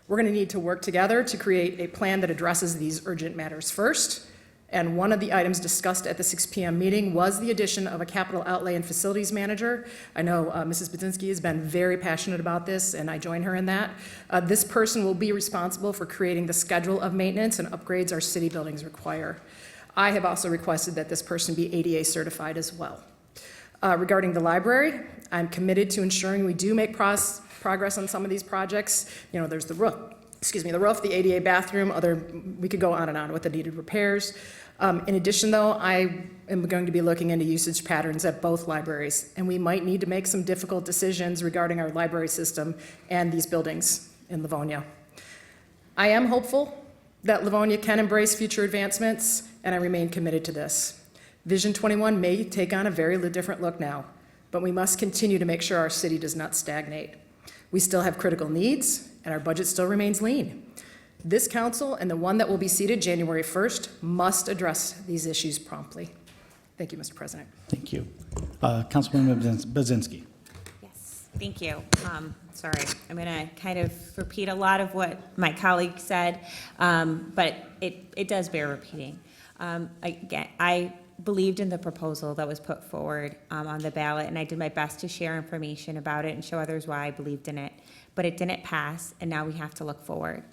We're going to need to work together to create a plan that addresses these urgent matters first. And one of the items discussed at the 6 p.m. meeting was the addition of a capital outlay and facilities manager. I know Mrs. Budzinski has been very passionate about this, and I join her in that. This person will be responsible for creating the schedule of maintenance and upgrades our city buildings require. I have also requested that this person be ADA certified as well. Regarding the library, I'm committed to ensuring we do make progress on some of these projects. You know, there's the roof, the ADA bathroom, we could go on and on with the needed repairs. In addition, though, I am going to be looking into usage patterns at both libraries, and we might need to make some difficult decisions regarding our library system and these buildings in Livonia. I am hopeful that Livonia can embrace future advancements, and I remain committed to this. Vision 21 may take on a very different look now, but we must continue to make sure our city does not stagnate. We still have critical needs, and our budget still remains lean. This council and the one that will be seated January 1st must address these issues promptly. Thank you, Mr. President. Thank you. Councilwoman Budzinski. Yes, thank you. Sorry, I'm going to kind of repeat a lot of what my colleague said, but it does bear repeating. Again, I believed in the proposal that was put forward on the ballot, and I did my best to share information about it and show others why I believed in it. But it didn't pass, and now we have to look forward.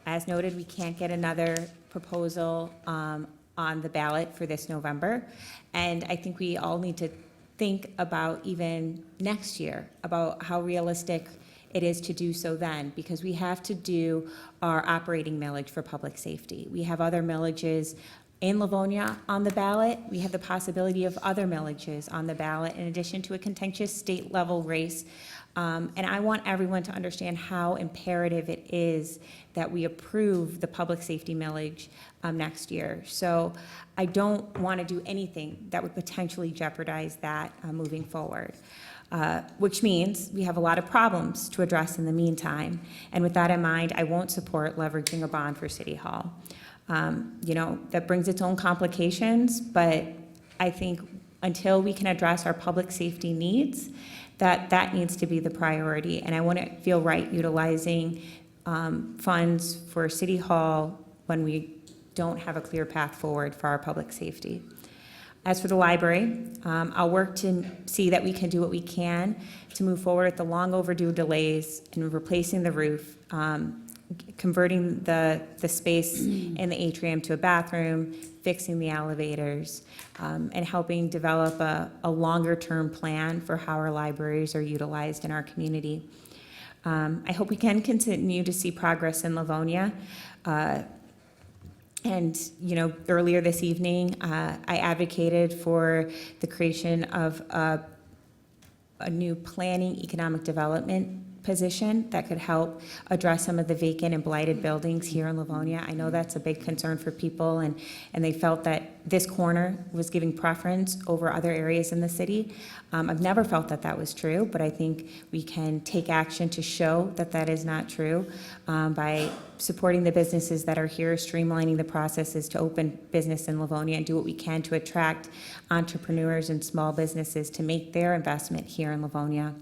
As noted, we can't get another proposal on the ballot for this November, and I think we all need to think about even next year, about how realistic it is to do so then, because we have to do our operating millage for public safety. We have other millages in Livonia on the ballot. We have the possibility of other millages on the ballot in addition to a contentious state level race. And I want everyone to understand how imperative it is that we approve the public safety millage next year. So I don't want to do anything that would potentially jeopardize that moving forward. Which means we have a lot of problems to address in the meantime. And with that in mind, I won't support leveraging a bond for City Hall. That brings its own complications, but I think until we can address our public safety needs, that needs to be the priority. And I wouldn't feel right utilizing funds for City Hall when we don't have a clear path forward for our public safety. As for the library, I'll work to see that we can do what we can to move forward with the long overdue delays in replacing the roof, converting the space in the atrium to a bathroom, fixing the elevators, and helping develop a longer-term plan for how our libraries are utilized in our community. I hope we can continue to see progress in Livonia. And, you know, earlier this evening, I advocated for the creation of a new planning economic development position that could help address some of the vacant and blighted buildings here in Livonia. I know that's a big concern for people, and they felt that this corner was giving preference over other areas in the city. I've never felt that that was true, but I think we can take action to show that that is not true by supporting the businesses that are here, streamlining the processes to open business in Livonia, and do what we can to attract entrepreneurs and small businesses to make their investment here in Livonia.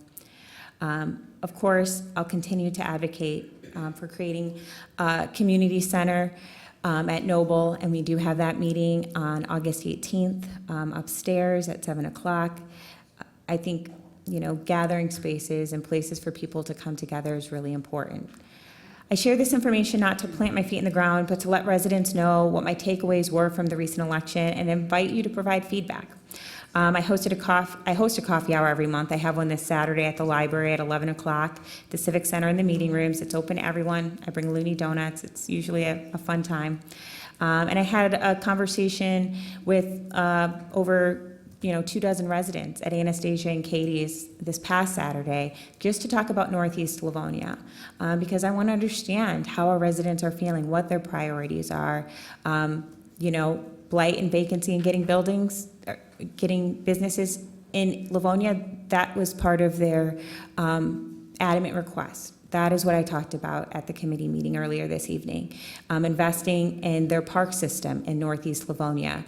Of course, I'll continue to advocate for creating a community center at Noble, and we do have that meeting on August 18th upstairs at 7 o'clock. I think, you know, gathering spaces and places for people to come together is really important. I share this information not to plant my feet in the ground, but to let residents know what my takeaways were from the recent election and invite you to provide feedback. I host a coffee hour every month. I have one this Saturday at the library at 11 o'clock, the Civic Center in the meeting rooms. It's open to everyone. I bring loony donuts. It's usually a fun time. And I had a conversation with over 24 residents at Anastasia and Katie's this past Saturday, just to talk about Northeast Livonia, because I want to understand how our residents are feeling, what their priorities are. Blight and vacancy and getting businesses in Livonia, that was part of their adamant request. That is what I talked about at the committee meeting earlier this evening. Investing in their park system in Northeast Livonia.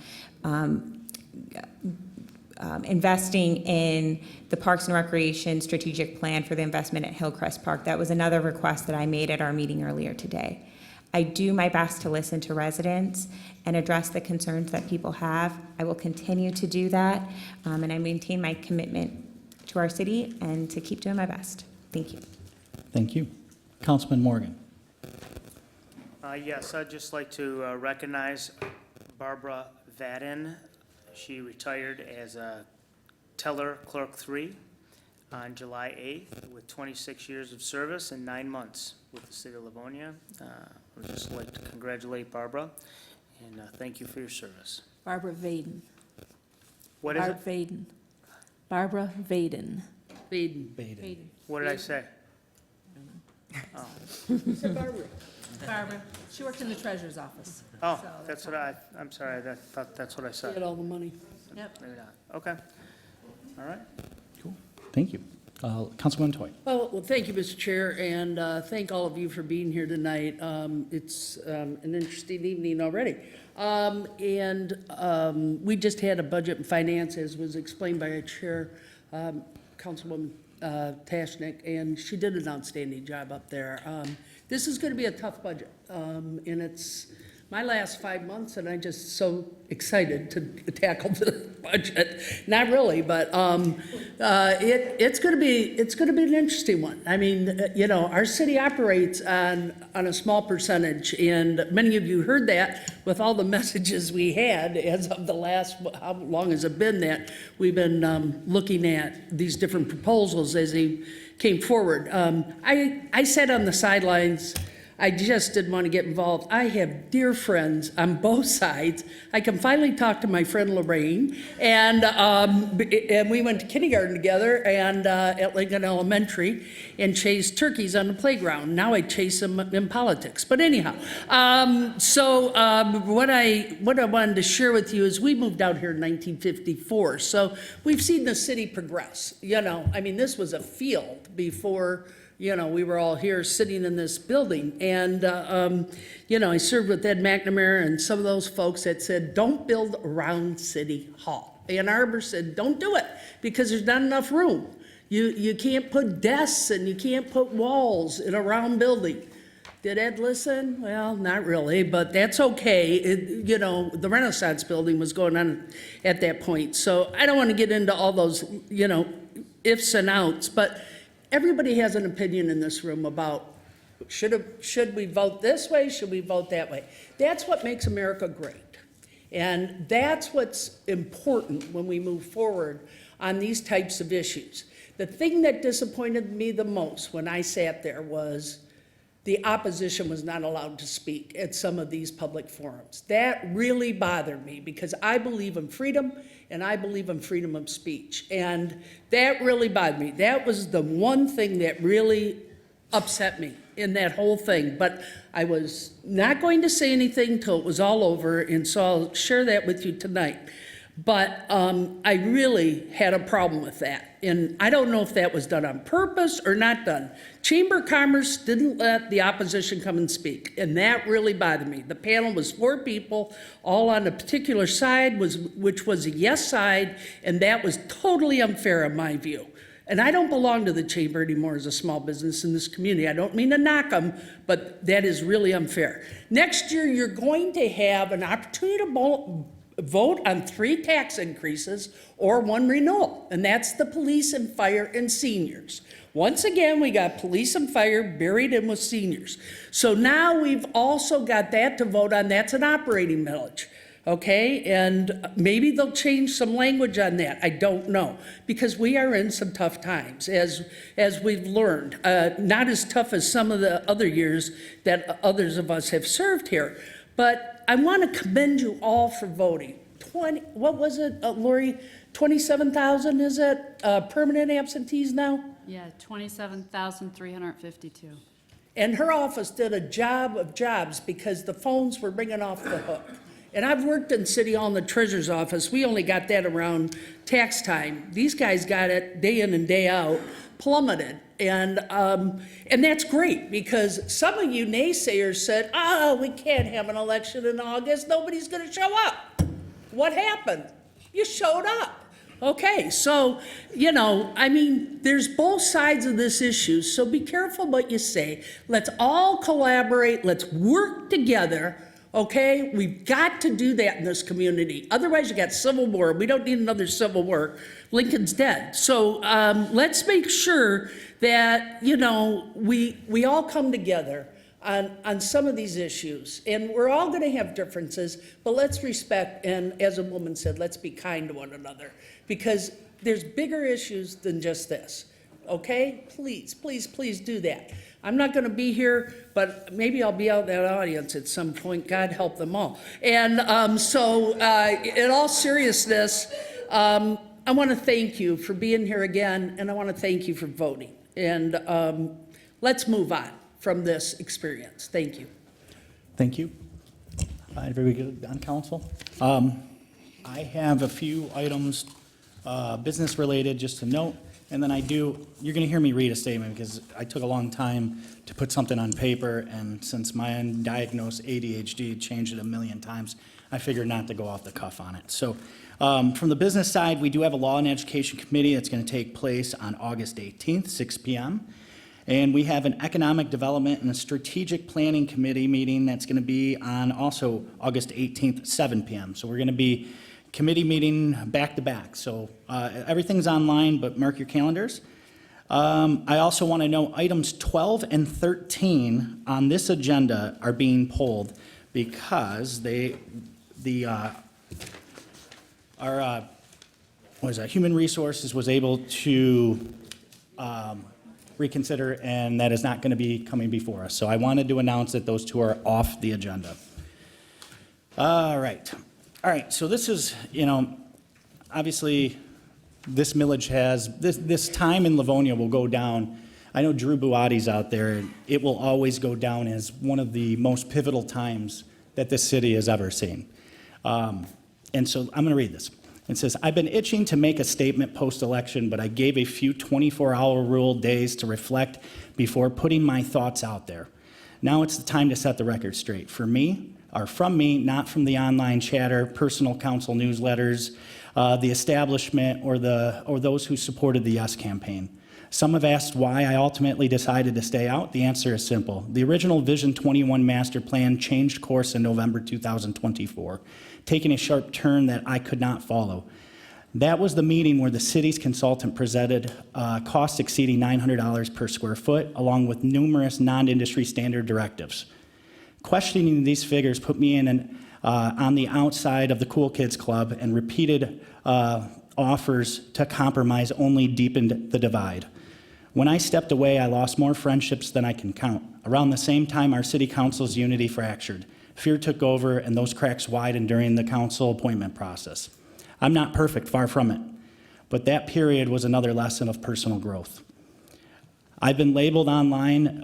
Investing in the Parks and Recreation strategic plan for the investment at Hillcrest Park. That was another request that I made at our meeting earlier today. I do my best to listen to residents and address the concerns that people have. I will continue to do that, and I maintain my commitment to our city and to keep doing my best. Thank you. Thank you. Councilman Morgan. Yes, I'd just like to recognize Barbara Vadin. She retired as a teller clerk 3 on July 8th with 26 years of service and 9 months with the city of Livonia. I would just like to congratulate Barbara and thank you for your service. Barbara Vaden. What is it? Vaden. Barbara Vaden. Vaden. What did I say? Oh, You said Barbara. Barbara, she worked in the treasurer's office. oh, So that's what I'm sorry, I thought that's what I Get said. all the money. Yep. Maybe not. Okay. All right. Cool. Thank you. Councilwoman Toy. Well, thank you, Mr. Chair, and thank all of you for being here tonight. It's an interesting evening already. We just had a budget and finance, as was explained by our chair, Councilwoman Tashnik, and she did an outstanding job up there. This is going to be a tough budget, and it's my last 5 months, and I'm just so excited to tackle the budget. Not really, but it's going to be an interesting one. I mean, our city operates on a small percentage, and many of you heard that with all the messages we had as of the last, how long has it been that we've been looking at these different proposals as they came forward. I sat on the sidelines. I just didn't want to get involved. I have dear friends on both sides. I can finally talk to my friend Lorraine, and we went to kindergarten together and at Lincoln Elementary and chased turkeys on the playground. Now I chase them in politics. But anyhow, what I wanted to share with you is we moved out here in 1954, so we've seen the city progress. I mean, this was a field before we were all here sitting in this building. And, I served with Ed McNamara and some of those folks that said, don't build around City Hall. Ann Arbor said, don't do it because there's not enough room. You can't put desks and you can't put walls in a round building. Did Ed listen? Well, not really, but that's okay. The Renaissance building was going on at that point. So I don't want to get into all those, ifs and outs, but everybody has an opinion in this room about should we vote this way, should we vote that way. That's what makes America great. And that's what's important when we move forward on these types of issues. The thing that disappointed me the most when I sat there was the opposition was not allowed to speak at some of these public forums. That really bothered me because I believe in freedom and I believe in freedom of speech. And that really bothered me. That was the one thing that really upset me in that whole thing. But I was not going to say anything till it was all over, and so I'll share that with you tonight. But I really had a problem with that. And I don't know if that was done on purpose or not done. Chamber of Commerce didn't let the opposition come and speak, and that really bothered me. The panel was 4 people, all on a particular side, which was a yes side, and that was totally unfair in my view. And I don't belong to the chamber anymore as a small business in this community. I don't mean to knock them, but that is really unfair. Next year, you're going to have an opportunity to vote on 3 tax increases or 1 renewal, and that's the police and fire and seniors. Once again, we got police and fire buried in with seniors. So now we've also got that to vote on. That's an operating millage, okay? And maybe they'll change some language on that. I don't know, because we are in some tough times, as we've learned. Not as tough as some of the other years that others of us have served here. But I want to commend you all for voting. What was it, Lori? 27,000, is it, permanent absentees now? Yeah, 27,352. And her office did a job of jobs because the phones were ringing off the hook. And I've worked in City Hall in the treasurer's office. We only got that around tax time. These guys got it day in and day out, plummeted. And that's great, because some of you naysayers said, oh, we can't have an election in August. Nobody's going to show up. What happened? You showed up. Okay, so, I mean, there's both sides of this issue, so be careful what you say. Let's all collaborate. Let's work together. Okay, we've got to do that in this community. Otherwise, you got civil war. We don't need another civil war. Lincoln's dead. So let's make sure that, we all come together on some of these issues. And we're all going to have differences, but let's respect, and as a woman said, let's be kind to one another, because there's bigger issues than just this. Okay? Please, please, please do that. I'm not going to be here, but maybe I'll be out in that audience at some point. God help them all. And in all seriousness, I want to thank you for being here again, and I want to thank you for voting. And let's move on from this experience. Thank you. Thank you. Everybody good on council? I have a few items, business related, just to note. And then you're going to hear me read a statement because I took a long time to put something on paper, and since my undiagnosed ADHD changed it a million times, I figured not to go off the cuff on it. So from the business side, we do have a Law and Education Committee that's going to take place on August 18th, 6 p.m. And we have an Economic Development and a Strategic Planning Committee meeting that's going to be on also August 18th, 7 p.m. So we're going to be committee meeting back to back. So everything's online, but mark your calendars. I also want to know items 12 and 13 on this agenda are being pulled because Human Resources was able to reconsider, and that is not going to be coming before us. So I wanted to announce that those 2 are off the agenda. All right, so this is, obviously, this millage has, this time in Livonia will go down. I know Drew Buatti's out there, and it will always go down as one of the most pivotal times that this city has ever seen. And so I'm going to read this. It says, I've been itching to make a statement post-election, but I gave a few 24-hour rule days to reflect before putting my thoughts out there. Now it's the time to set the record straight. From me, not from the online chatter, personal counsel newsletters, the establishment, or those who supported the Yes campaign. Some have asked why I ultimately decided to stay out. The answer is simple. The original Vision 21 master plan changed course in November 2024, taking a sharp turn that I could not follow. That was the meeting where the city's consultant presented costs exceeding $900 per square foot, along with numerous non-industry standard directives. Questioning these figures put me on the outside of the Cool Kids Club, and repeated offers to compromise only deepened the divide. When I stepped away, I lost more friendships than I can count. Around the same time, our city council's unity fractured. Fear took over, and those cracks widened during the council appointment process. I'm not perfect, far from it, but that period was another lesson of personal growth. I've been labeled online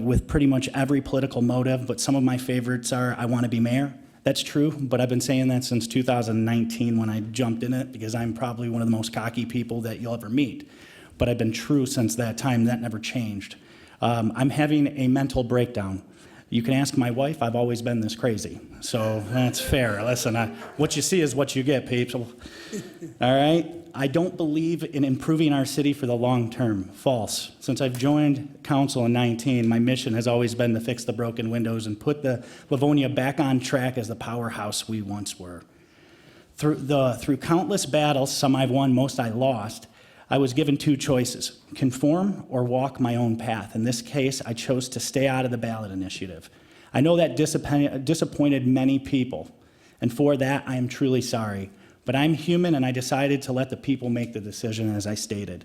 with pretty much every political motive, but some of my favorites are, I want to be mayor. That's true, but I've been saying that since 2019 when I jumped in it, because I'm probably one of the most cocky people that you'll ever meet. But I've been true since that time. That never changed. I'm having a mental breakdown. You can ask my wife. I've always been this crazy. So that's fair. Listen, what you see is what you get, people. All right? I don't believe in improving our city for the long term. False. Since I've joined council in 19, my mission has always been to fix the broken windows and put the Livonia back on track as the powerhouse we once were. Through countless battles, some I've won, most I lost, I was given two choices: conform or walk my own path. In this case, I chose to stay out of the ballot initiative. I know that disappointed many people, and for that I am truly sorry. But I'm human, and I decided to let the people make the decision, as I stated.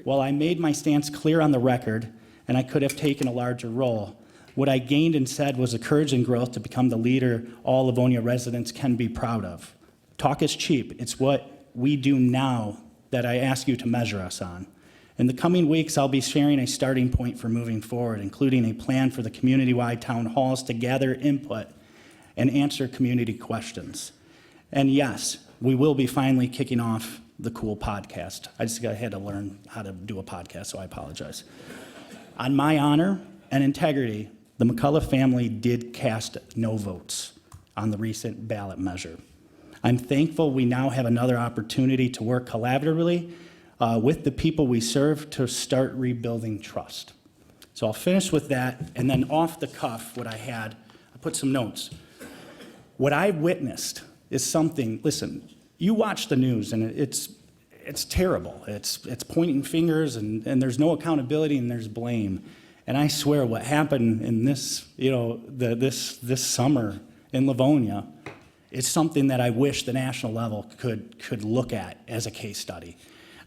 While I made my stance clear on the record, and I could have taken a larger role, what I gained instead was the courage and growth to become the leader all Livonia residents can be proud of. Talk is cheap. It's what we do now that I ask you to measure us on. In the coming weeks, I'll be sharing a starting point for moving forward, including a plan for the community-wide town halls to gather input and answer community questions. And yes, we will be finally kicking off the cool podcast. I just had to learn how to do a podcast, so I apologize. On my honor and integrity, the McCullough family did cast no votes on the recent ballot measure. I'm thankful we now have another opportunity to work collaboratively with the people we serve to start rebuilding trust. So I'll finish with that, and then off the cuff, what I put some notes. What I witnessed is something, listen, you watch the news, and it's terrible. It's pointing fingers, and there's no accountability, and there's blame. And I swear what happened in this, this summer in Livonia, it's something that I wish the national level could look at as a case study.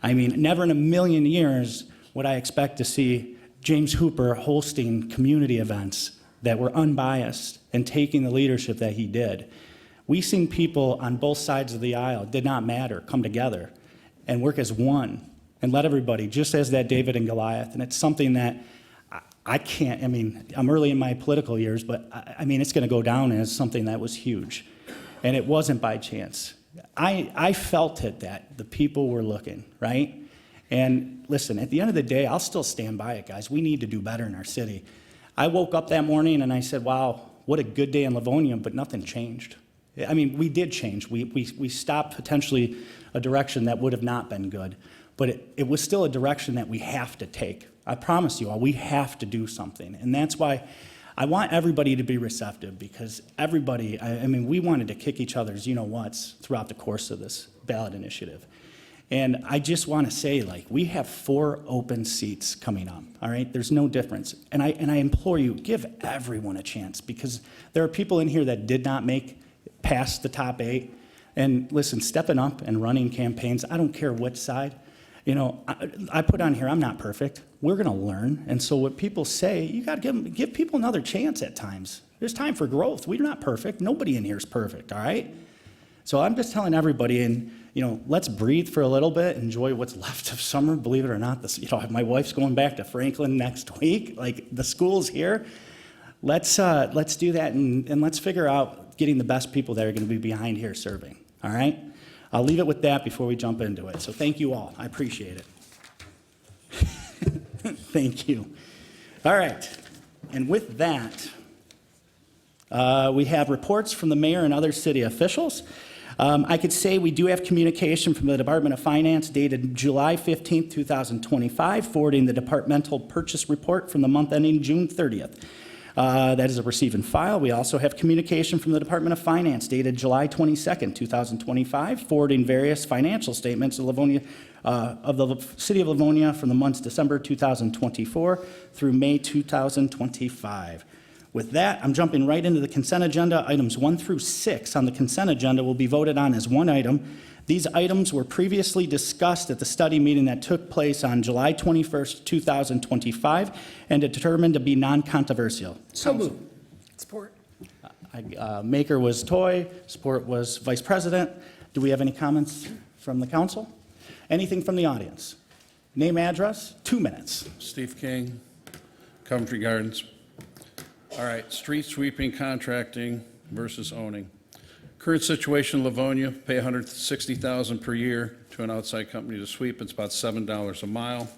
I mean, never in a million years would I expect to see James Hooper hosting community events that were unbiased and taking the leadership that he did. We've seen people on both sides of the aisle, did not matter, come together and work as one and let everybody, just as that David and Goliath. And it's something that I can't, I'm early in my political years, but it's going to go down as something that was huge. And it wasn't by chance. I felt it that the people were looking, right? And listen, at the end of the day, I'll still stand by it, guys. We need to do better in our city. I woke up that morning and I said, wow, what a good day in Livonia, but nothing changed. We did change. We stopped potentially a direction that would have not been good, but it was still a direction that we have to take. I promise you all, we have to do something. And that's why I want everybody to be receptive, because everybody, we wanted to kick each other's you-know-whats throughout the course of this ballot initiative. And I just want to say, we have 4 open seats coming up, all right? There's no difference. And I implore you, give everyone a chance, because there are people in here that did not make past the top 8. And listen, stepping up and running campaigns, I don't care which side. I put on here, I'm not perfect. We're going to learn. And so what people say, you got to give people another chance at times. There's time for growth. We're not perfect. Nobody in here is perfect, all right? So I'm just telling everybody, and let's breathe for a little bit, enjoy what's left of summer. Believe it or not, my wife's going back to Franklin next week. The school's here. Let's do that, and let's figure out getting the best people that are going to be behind here serving, all right? I'll leave it with that before we jump into it. So thank you all. I appreciate it. Thank you. All right. And with that, we have reports from the mayor and other city officials. I could say we do have communication from the Department of Finance dated July 15th, 2025, forwarding the departmental purchase report from the month ending June 30th. That is a receive and file. We also have communication from the Department of Finance dated July 22nd, 2025, forwarding various financial statements of the City of Livonia from the months December 2024 through May 2025. With that, I'm jumping right into the consent agenda. Items 1 through 6 on the consent agenda will be voted on as one item. These items were previously discussed at the study meeting that took place on July 21st, 2025, and determined to be non-controversial. So moved. Support. Maker was Toy, support was Vice President. Do we have any comments from the council? Anything from the audience? Name, address, 2 minutes. Steve King, Coventry Gardens. All right, street sweeping contracting versus owning. Current situation, Livonia, pay $160,000 per year to an outside company to sweep. It's about $7 a mile.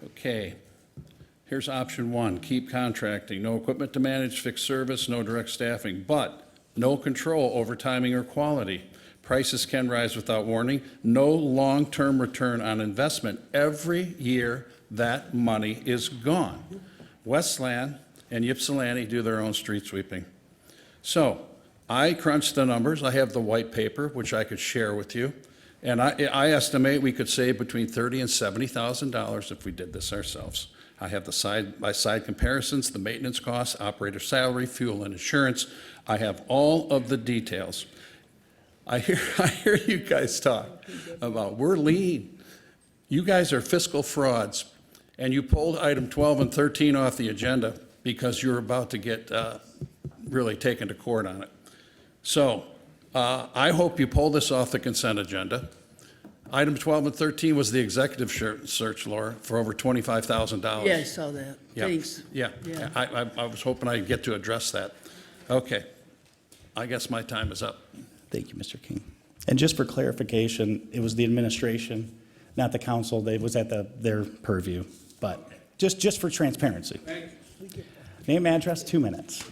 Okay, here's option one, keep contracting. No equipment to manage, fixed service, no direct staffing, but no control over timing or quality. Prices can rise without warning. No long-term return on investment. Every year, that money is gone. Westland and Ypsilanti do their own street sweeping. So I crunched the numbers. I have the white paper, which I could share with you. And I estimate we could save between $30,000 and $70,000 if we did this ourselves. I have the side-by-side comparisons, the maintenance costs, operator salary, fuel and insurance. I have all of the details. I hear you guys talk about we're lean. You guys are fiscal frauds, and you pulled item 12 and 13 off the agenda because you're about to get really taken to court on it. So I hope you pull this off the consent agenda. Item 12 and 13 was the executive search, Laura, for over $25,000. Yeah, I saw that. Yeah. Thanks. Yeah, Yeah. I was hoping I'd get to address that. Okay, I guess my time is up. Thank you, Mr. King. And just for clarification, it was the administration, not the council. It was at their purview, but just for transparency. Name, address, 2 minutes.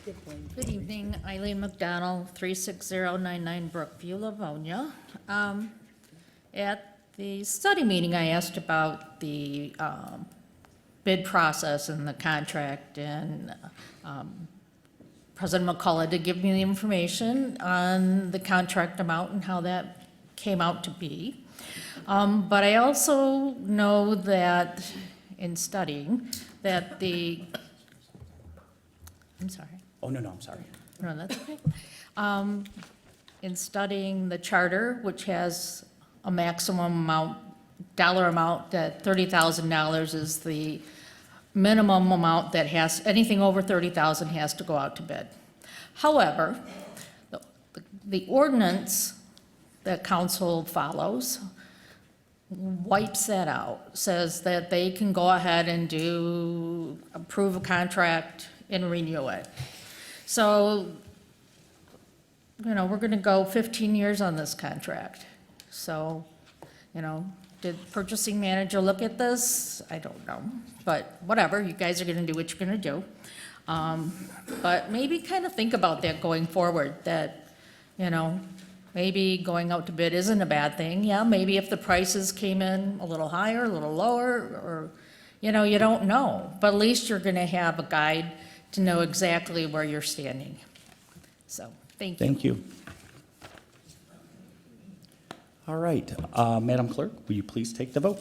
Good evening, Eileen McDonald, 36099 Brookview, Livonia. At the study meeting, I asked about the bid process and the contract, and President McCullough did give me the information on the contract amount and how that came out to be. But I also know that in studying that I'm sorry. Oh, no, I'm sorry. No, that's okay. In studying the charter, which has a maximum dollar amount, that $30,000 is the minimum amount that anything over $30,000 has to go out to bid. However, the ordinance that council follows wipes that out, says that they can go ahead and approve a contract and renew it. So, we're gonna go 15 years on this contract. So, did purchasing manager look at this? I don't know, but whatever, you guys are gonna do what you're gonna do. But maybe kind of think about that going forward, that, maybe going out to bid isn't a bad thing. Yeah, maybe if the prices came in a little higher, a little lower, or, you don't know. But at least you're gonna have a guide to know exactly where you're standing. So, thank you. Thank you. All right, Madam Clerk, will you please take the vote?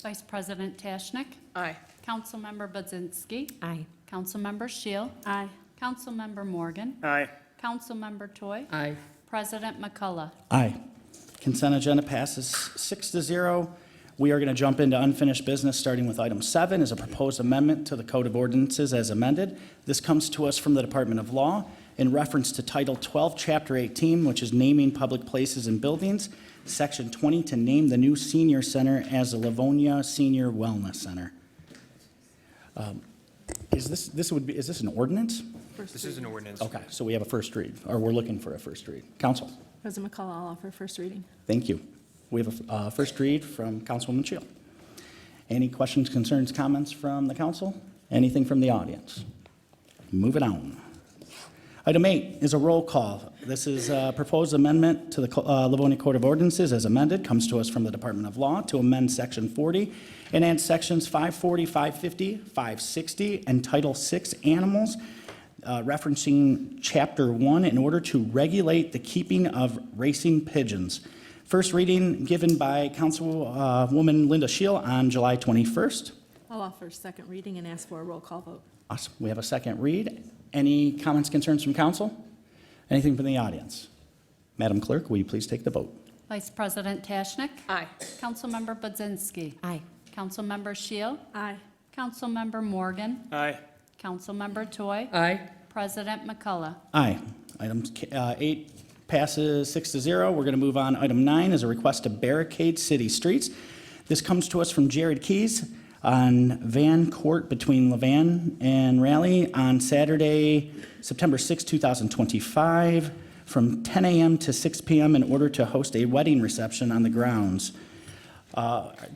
Vice President Tashnik? Aye. Councilmember Budzinski? Aye. Councilmember Shield? Aye. Councilmember Morgan? Aye. Councilmember Toy? Aye. President McCullough? Aye. Consent agenda passes 6-0. We are going to jump into unfinished business, starting with item 7, is a proposed amendment to the Code of Ordinances as amended. This comes to us from the Department of Law in reference to Title 12, Chapter 18, which is naming public places and buildings, Section 20, to name the new senior center as the Livonia Senior Wellness Center. Is this an ordinance? This is an ordinance. Okay, so we have a first read, or we're looking for a first read. Council, President McCullough, I'll offer first reading. thank you. We have a first read from Councilwoman Shield. Any questions, concerns, comments from the council? Anything from the audience? Moving on. Item 8 is a roll call. This is a proposed amendment to the Livonia Code of Ordinances as amended. Comes to us from the Department of Law to amend Section 40 and add Sections 540, 550, 560, and Title 6 Animals, referencing Chapter 1 in order to regulate the keeping of racing pigeons. First reading given by Councilwoman Linda Scheel on July 21st. I'll offer second reading and ask for a roll call vote. Awesome. We have a second read. Any comments, concerns from council? Anything from the audience? Madam Clerk, will you please take the vote? Vice President Tashnik. Aye. Councilmember Budzinski. Aye. Councilmember Shield. Aye. Councilmember Morgan. Aye. Councilmember Toy. Aye. President McCullough. Aye. Item 8 passes 6-0. We're going to move on. Item 9 is a request to barricade city streets. This comes to us from Jared Keys on Van Court between Levan and Raleigh on Saturday, September 6, 2025, from 10 a.m. to 6 p.m. in order to host a wedding reception on the grounds.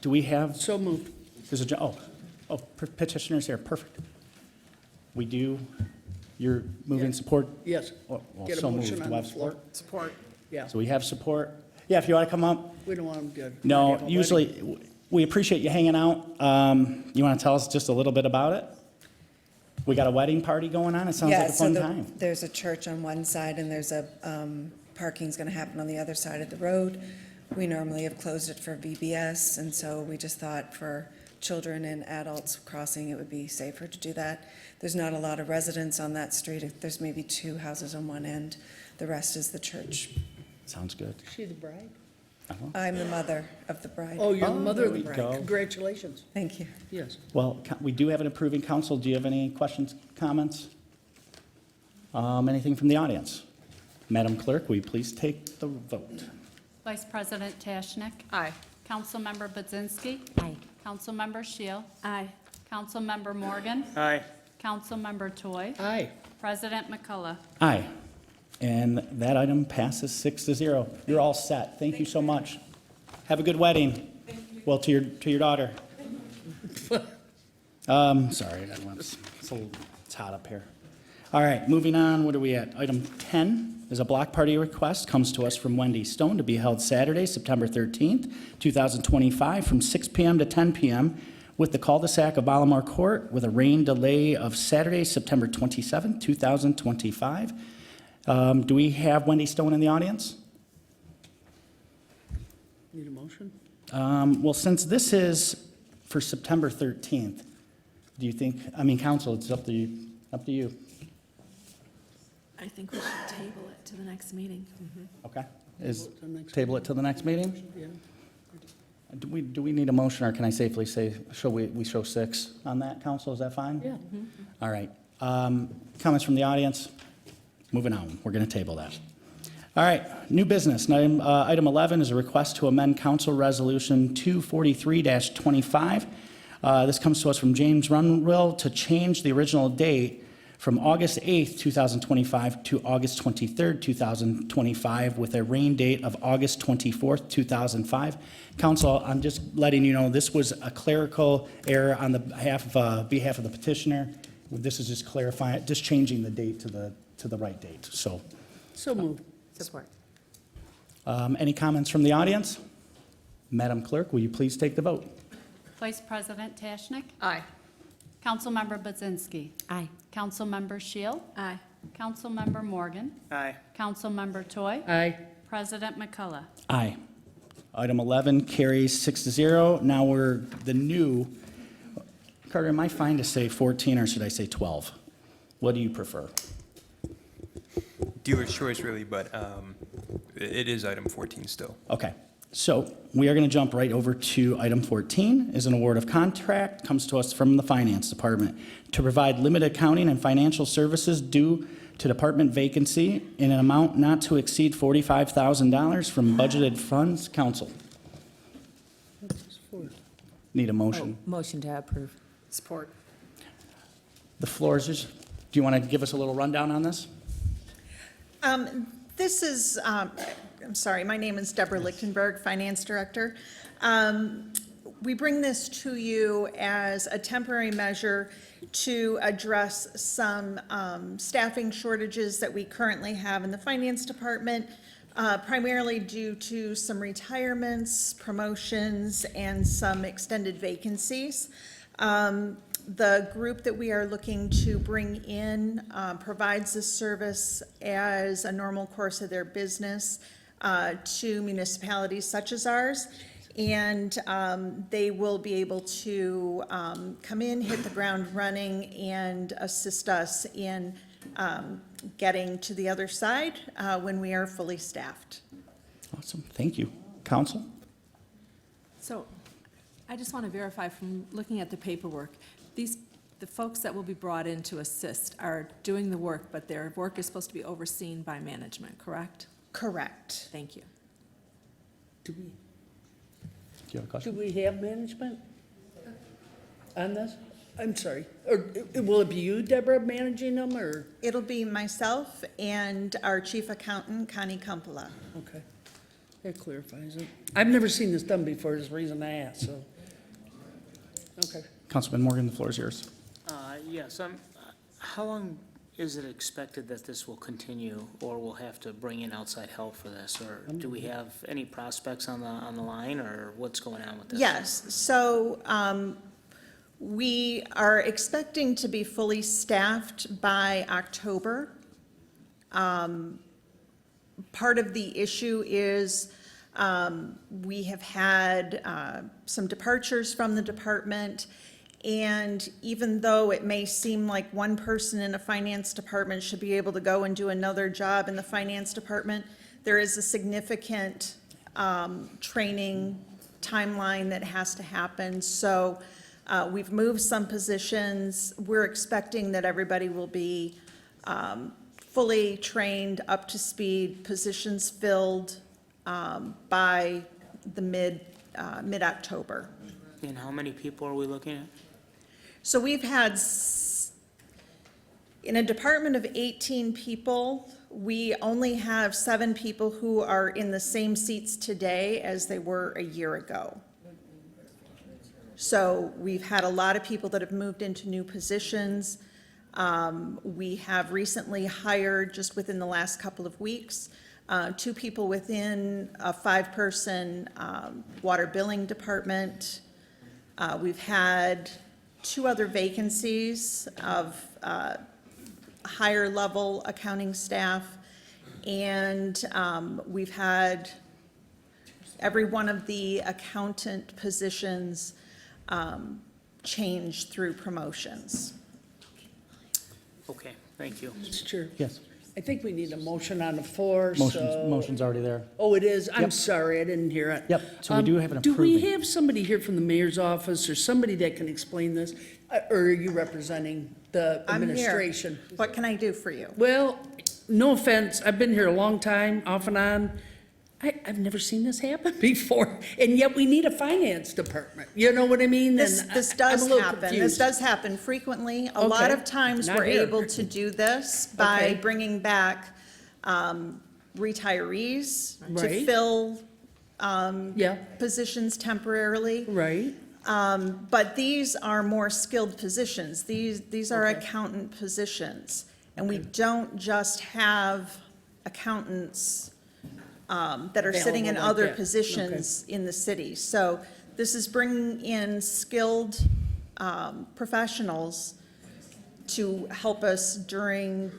Do we have? So moved. There's a, petitioner's here. Perfect. We do. You're moving support? Yes. Well, Get a so motion moved. on Do I the have floor. support? Support. Yeah. So we have support. Yeah, if you want to come up. We don't want them to. No, have a usually, wedding. we appreciate you hanging out. You want to tell us just a little bit about it? We got a wedding party going on. It sounds like a fun time. There's a church on one side and there's a, parking's gonna happen on the other side of the road. We normally have closed it for VBS, and so we just thought for children and adults crossing, it would be safer to do that. There's not a lot of residents on that street. There's maybe 2 houses on one end. The rest is the church. Sounds good. Is she the bride? I'm the mother of the bride. Oh, you're the mother of the there we bride. go. Congratulations. Thank you. Yes. Well, we do have an approving council. Do you have any questions, comments? Anything from the audience? Madam Clerk, will you please take the vote? Vice President Tashnik. Aye. Councilmember Budzinski. Aye. Councilmember Shield. Aye. Councilmember Morgan. Aye. Councilmember Toy. Aye. President McCullough. Aye. And that item passes 6-0. You're all set. Thank you so much. Have a good wedding. Well, to your daughter. Sorry, that was, it's hot up here. All right, moving on. What are we at? Item 10 is a block party request. Comes to us from Wendy Stone to be held Saturday, September 13th, 2025, from 6 p.m. to 10 p.m. with the cul-de-sac of Ballamore Court with a rain delay of Saturday, September 27th, 2025. Do we have Wendy Stone in the audience? Need a motion? Well, since this is for September 13th, do you think, council, it's up to you. I think we should table it to the next meeting. Okay. Is, Table it to the next table it till the next meeting? Yeah. Do we need a motion, or can I safely say, we show 6 on that, council? Is that fine? Yeah. All right. Comments from the audience? Moving on. We're going to table that. All right. New business. Item 11 is a request to amend Council Resolution 243-25. This comes to us from James Runwell to change the original date from August 8th, 2025 to August 23rd, 2025, with a rain date of August 24th, 2005. Council, I'm just letting you know, this was a clerical error on the behalf of the petitioner. This is just clarifying, just changing the date to the right date. So moved. Support. any comments from the audience? Madam Clerk, will you please take the vote? Vice President Tashnik. Aye. Councilmember Budzinski. Aye. Councilmember Shield. Aye. Councilmember Morgan. Aye. Councilmember Toy. Aye. President McCullough. Aye. Item 11 carries 6-0. Now we're the new, Carter, am I fine to say 14 or should I say 12? What do you prefer? Dealer's choice, really, but it is item 14 still. Okay, so we are going to jump right over to item 14, is an award of contract, comes to us from the Finance Department to provide limited accounting and financial services due to department vacancy in an amount not to exceed $45,000 from budgeted funds. Council. Need a motion. Motion to approve. Support. The floor is yours. Do you want to give us a little rundown on this? This is, I'm sorry, my name is Deborah Lichtenberg, Finance Director. We bring this to you as a temporary measure to address some staffing shortages that we currently have in the Finance Department, primarily due to some retirements, promotions, and some extended vacancies. The group that we are looking to bring in provides this service as a normal course of their business to municipalities such as ours. And they will be able to come in, hit the ground running, and assist us in getting to the other side when we are fully staffed. Awesome, thank you. Council? So I just want to verify from looking at the paperwork, the folks that will be brought in to assist are doing the work, but their work is supposed to be overseen by management, correct? Correct. Thank you. Do Do you have a question? we have management on this? I'm sorry. Or will it be you, Deborah, managing them, or? It'll be myself and our chief accountant, Connie Kumpela. Okay. That clarifies it. I've never seen this done before, is the reason I asked, so. Okay. Councilman Morgan, the floor is yours. Yes, how long is it expected that this will continue, or we'll have to bring in outside help for this? Or do we have any prospects on the line, or what's going on with this? Yes, so we are expecting to be fully staffed by October. Part of the issue is we have had some departures from the department, and even though it may seem like one person in a finance department should be able to go and do another job in the finance department, there is a significant training timeline that has to happen. So we've moved some positions. We're expecting that everybody will be fully trained, up to speed, positions filled by the mid-October. And how many people are we looking at? So we've had, in a department of 18 people, we only have 7 people who are in the same seats today as they were a year ago. So we've had a lot of people that have moved into new positions. We have recently hired, just within the last couple of weeks, 2 people within a 5-person water billing department. We've had 2 other vacancies of higher level accounting staff, and we've had every one of the accountant positions change through promotions. Okay, thank you. Mr. Chair. Yes. I think we need a motion on the floor, so. Motion's already there. Oh, it is? I'm Yep. sorry, I didn't hear it. Yep, so we do have an Do we approving. have somebody here from the mayor's office, or somebody that can explain this? Or are you representing the I'm here. administration? What can I do for you? Well, no offense, I've been here a long time, off and on. I've never seen this happen before, and yet we need a finance department. You know what I mean? This And does I'm a little happen. This confused. does happen frequently. A lot Okay. of times, Not we're here. able to do this by Okay. bringing back retirees to Right. fill Yeah, positions temporarily. right. But these are more skilled positions. These are Okay. accountant positions. And we don't just have accountants that are sitting in Available like other that. positions in the city. So this is bringing in skilled professionals to help us during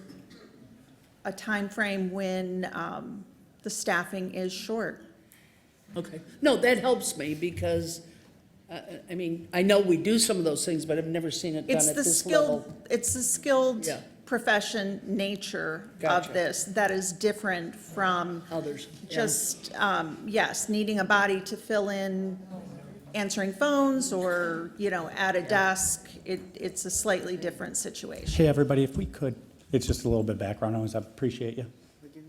a time frame when the staffing is short. Okay. No, that helps me because, I mean, I know we do some of those things, but I've never seen it done It's at the this level. skilled Yeah. profession nature Gotcha. of this that is different from Others. Yeah. just, yes, needing a body to fill in answering phones or, at a desk. It's a slightly different situation. Hey, everybody, if we could, it's just a little bit of background noise. I appreciate you.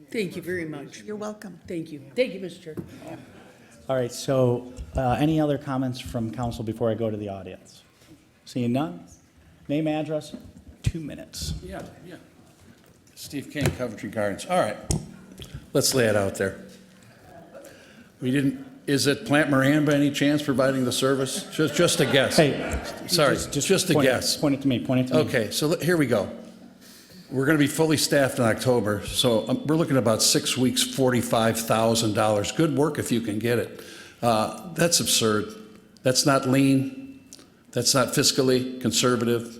Thank you very much. You're welcome. Thank you. Thank you, Mr. Chair. All right, so any other comments from council before I go to the audience? Seeing none? Name, address, 2 minutes. Yeah. Steve King, Coventry Gardens. All right, let's lay it out there. Is it Plant Moran by any chance providing the service? Just a guess. Hey. Sorry, just a guess. Point it to me, point it to me. Okay, so here we go. We're going to be fully staffed in October, so we're looking at about 6 weeks, $45,000. Good work if you can get it. That's absurd. That's not lean. That's not fiscally conservative.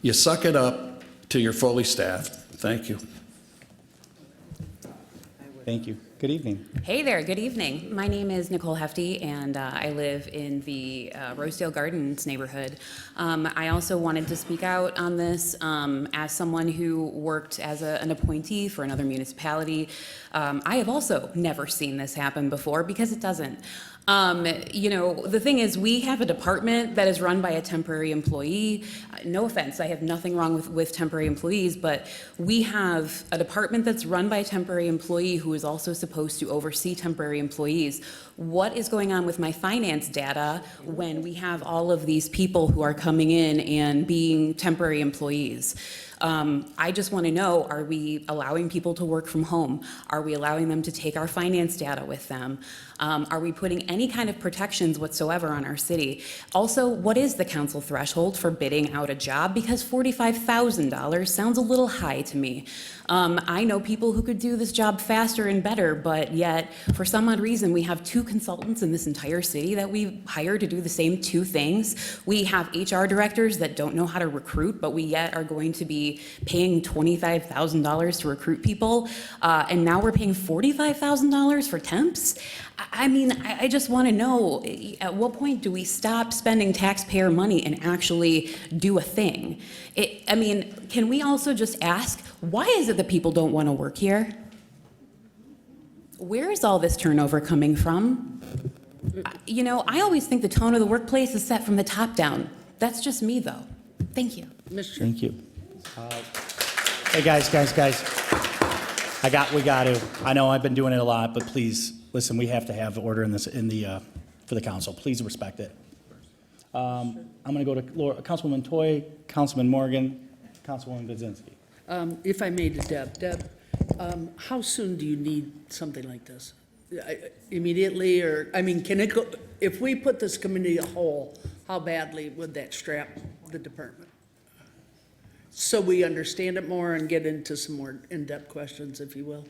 You suck it up till you're fully staffed. Thank you. Thank you. Good evening. Hey there, good evening. My name is Nicole Hefty, and I live in the Rosedale Gardens neighborhood. I also wanted to speak out on this as someone who worked as an appointee for another municipality. I have also never seen this happen before because it doesn't. You know, the thing is, we have a department that is run by a temporary employee. No offense, I have nothing wrong with temporary employees, but we have a department that's run by a temporary employee who is also supposed to oversee temporary employees. What is going on with my finance data when we have all of these people who are coming in and being temporary employees? I just want to know, are we allowing people to work from home? Are we allowing them to take our finance data with them? Are we putting any kind of protections whatsoever on our city? Also, what is the council threshold for bidding out a job? Because $45,000 sounds a little high to me. I know people who could do this job faster and better, but yet, for some odd reason, we have 2 consultants in this entire city that we hire to do the same 2 things. We have HR directors that don't know how to recruit, but we yet are going to be paying $25,000 to recruit people, and now we're paying $45,000 for temps? I mean, I just want to know, at what point do we stop spending taxpayer money and actually do a thing? I mean, can we also just ask, why is it that people don't want to work here? Where is all this turnover coming from? You know, I always think the tone of the workplace is set from the top down. That's just me, though. Thank you. Thank you. Hey, guys. We got to. I know I've been doing it a lot, but please, listen, we have to have order in this, for the council. Please respect it. I'm going to go to Councilwoman Toy, Councilman Morgan, Councilwoman Budzinski. If I may, to Deb. Deb, how soon do you need something like this? Immediately, or, I mean, can it go, if we put this committee a whole, how badly would that strap the department? So we understand it more and get into some more in-depth questions, if you will.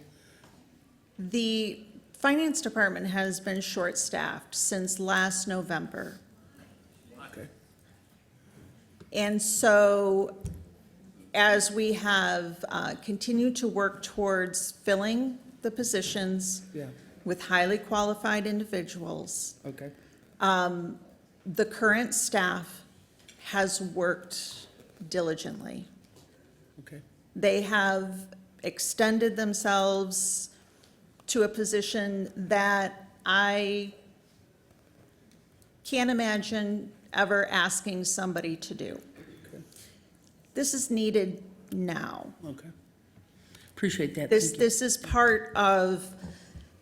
The finance department has been short-staffed since last November. Okay. And so, as we have continued to work towards filling the positions Yeah. with highly qualified individuals, Okay. the current staff has worked diligently. Okay. They have extended themselves to a position that I can't imagine ever asking somebody to do. Okay. This is needed now. Okay. Appreciate that. This, Thank you. this is part of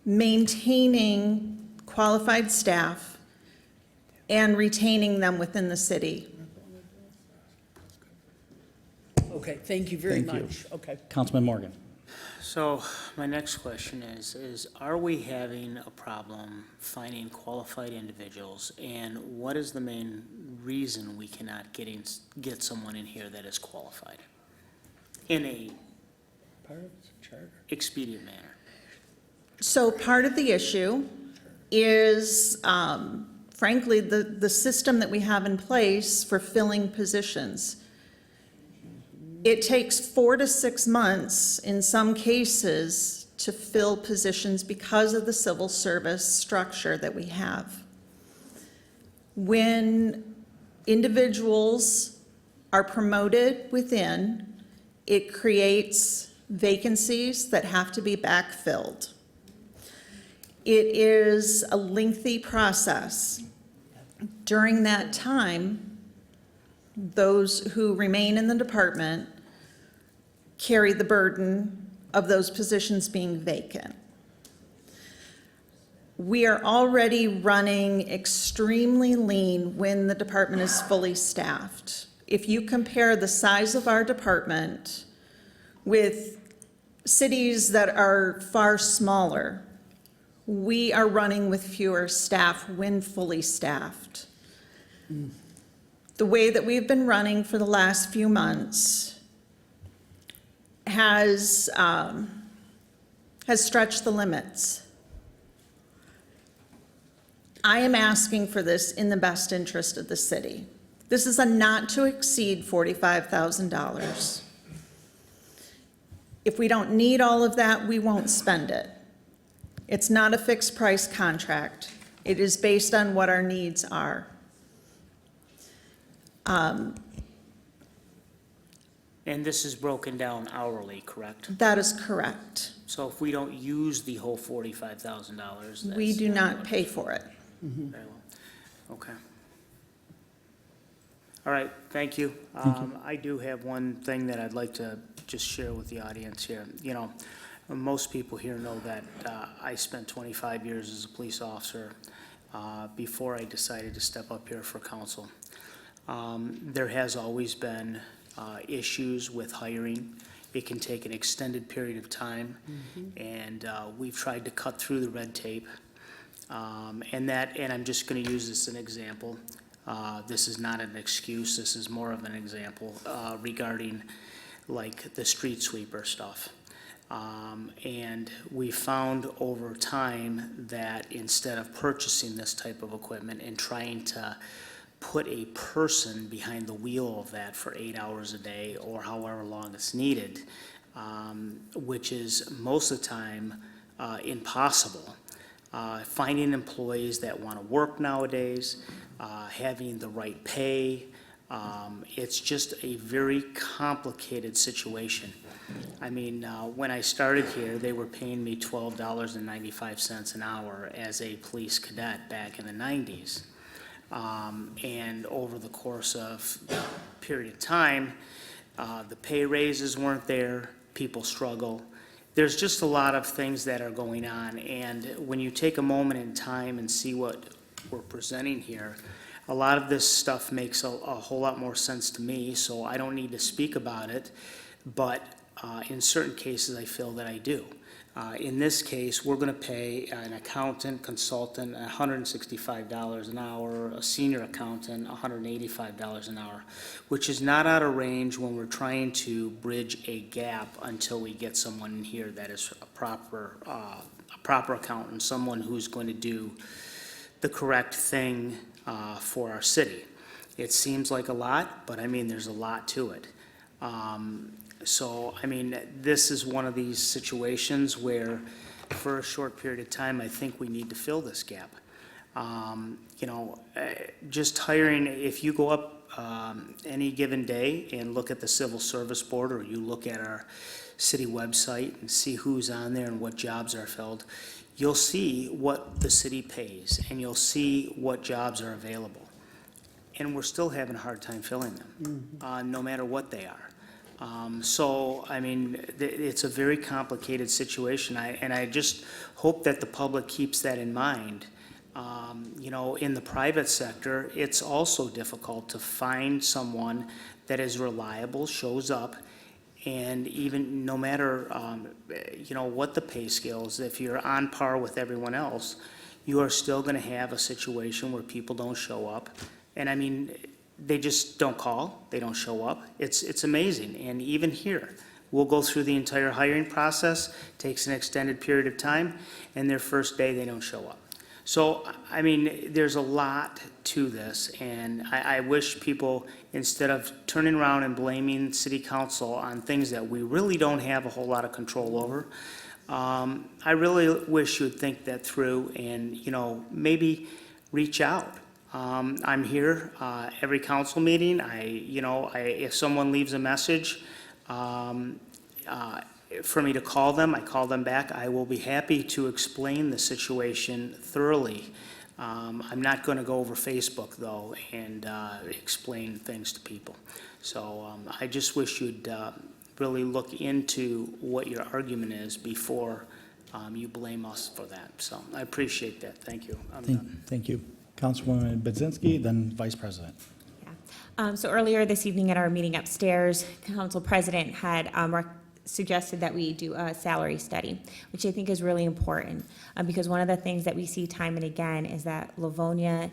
maintaining qualified staff and retaining them within the city. Okay, thank you very Thank you. much. Okay. Councilman Morgan. So my next question is are we having a problem finding qualified individuals? And what is the main reason we cannot get someone in here that is qualified in a expedient manner? So part of the issue is, frankly, the system that we have in place for filling positions. It takes 4 to 6 months in some cases to fill positions because of the civil service structure that we have. When individuals are promoted within, it creates vacancies that have to be backfilled. It is a lengthy process. During that time, those who remain in the department carry the burden of those positions being vacant. We are already running extremely lean when the department is fully staffed. If you compare the size of our department with cities that are far smaller, we are running with fewer staff when fully staffed. The way that we've been running for the last few months has stretched the limits. I am asking for this in the best interest of the city. This is a not to exceed $45,000. If we don't need all of that, we won't spend it. It's not a fixed price contract. It is based on what our needs are. And this is broken down hourly, correct? That is correct. So if we don't use the whole $45,000, We do not pay for it. Very well. Okay. All right, thank you. I do have one thing that I'd like to just share with the audience here. You know, most people here know that I spent 25 years as a police officer before I decided to step up here for council. There has always been issues with hiring. It can take an extended period of time, and we've tried to cut through the red tape. And I'm just going to use this as an example. This is not an excuse. This is more of an example regarding like the street sweeper stuff. And we found over time that instead of purchasing this type of equipment and trying to put a person behind the wheel of that for 8 hours a day or however long it's needed, which is most of the time impossible. Finding employees that want to work nowadays, having the right pay, it's just a very complicated situation. I mean, when I started here, they were paying me $12.95 an hour as a police cadet back in the 90s. And over the course of a period of time, the pay raises weren't there, people struggle. There's just a lot of things that are going on, and when you take a moment in time and see what we're presenting here, a lot of this stuff makes a whole lot more sense to me, so I don't need to speak about it, but in certain cases, I feel that I do. In this case, we're going to pay an accountant, consultant, $165 an hour, a senior accountant, $185 an hour, which is not out of range when we're trying to bridge a gap until we get someone in here that is a proper accountant, someone who's going to do the correct thing for our city. It seems like a lot, but I mean, there's a lot to it. So, I mean, this is one of these situations where, for a short period of time, I think we need to fill this gap. You know, just hiring, if you go up any given day and look at the Civil Service Board, or you look at our city website and see who's on there and what jobs are filled, you'll see what the city pays, and you'll see what jobs are available. And we're still having a hard time filling them, no matter what they are. So, I mean, it's a very complicated situation, and I just hope that the public keeps that in mind. You know, in the private sector, it's also difficult to find someone that is reliable, shows up, and even no matter, you know, what the pay scale is, if you're on par with everyone else, you are still going to have a situation where people don't show up. And I mean, they just don't call, they don't show up. It's amazing. And even here, we'll go through the entire hiring process, takes an extended period of time, and their first day, they don't show up. So, I mean, there's a lot to this, and I wish people, instead of turning around and blaming city council on things that we really don't have a whole lot of control over, I really wish you'd think that through and, you know, maybe reach out. I'm here every council meeting. If someone leaves a message for me to call them, I call them back. I will be happy to explain the situation thoroughly. I'm not going to go over Facebook, though, and explain things to people. So I just wish you'd really look into what your argument is before you blame us for that. So I appreciate that. Thank you. I'm done. Thank you. Councilwoman Budzinski, then Vice President. So earlier this evening at our meeting upstairs, Council President had suggested that we do a salary study, which I think is really important, because one of the things that we see time and again is that Livonia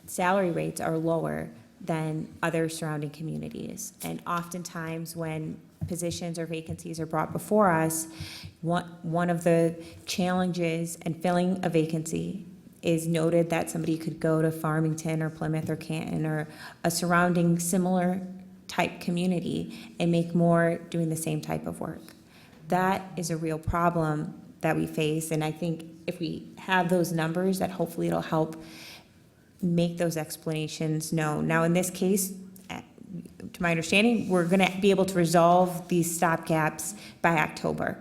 salary rates are lower than other surrounding communities. And oftentimes when positions or vacancies are brought before us, one of the challenges in filling a vacancy is noted that somebody could go to Farmington or Plymouth or Canton or a surrounding similar type community and make more doing the same type of work. That is a real problem that we face. And I think if we have those numbers, that hopefully it'll help make those explanations known. Now, in this case, to my understanding, we're going to be able to resolve these stopgaps by October.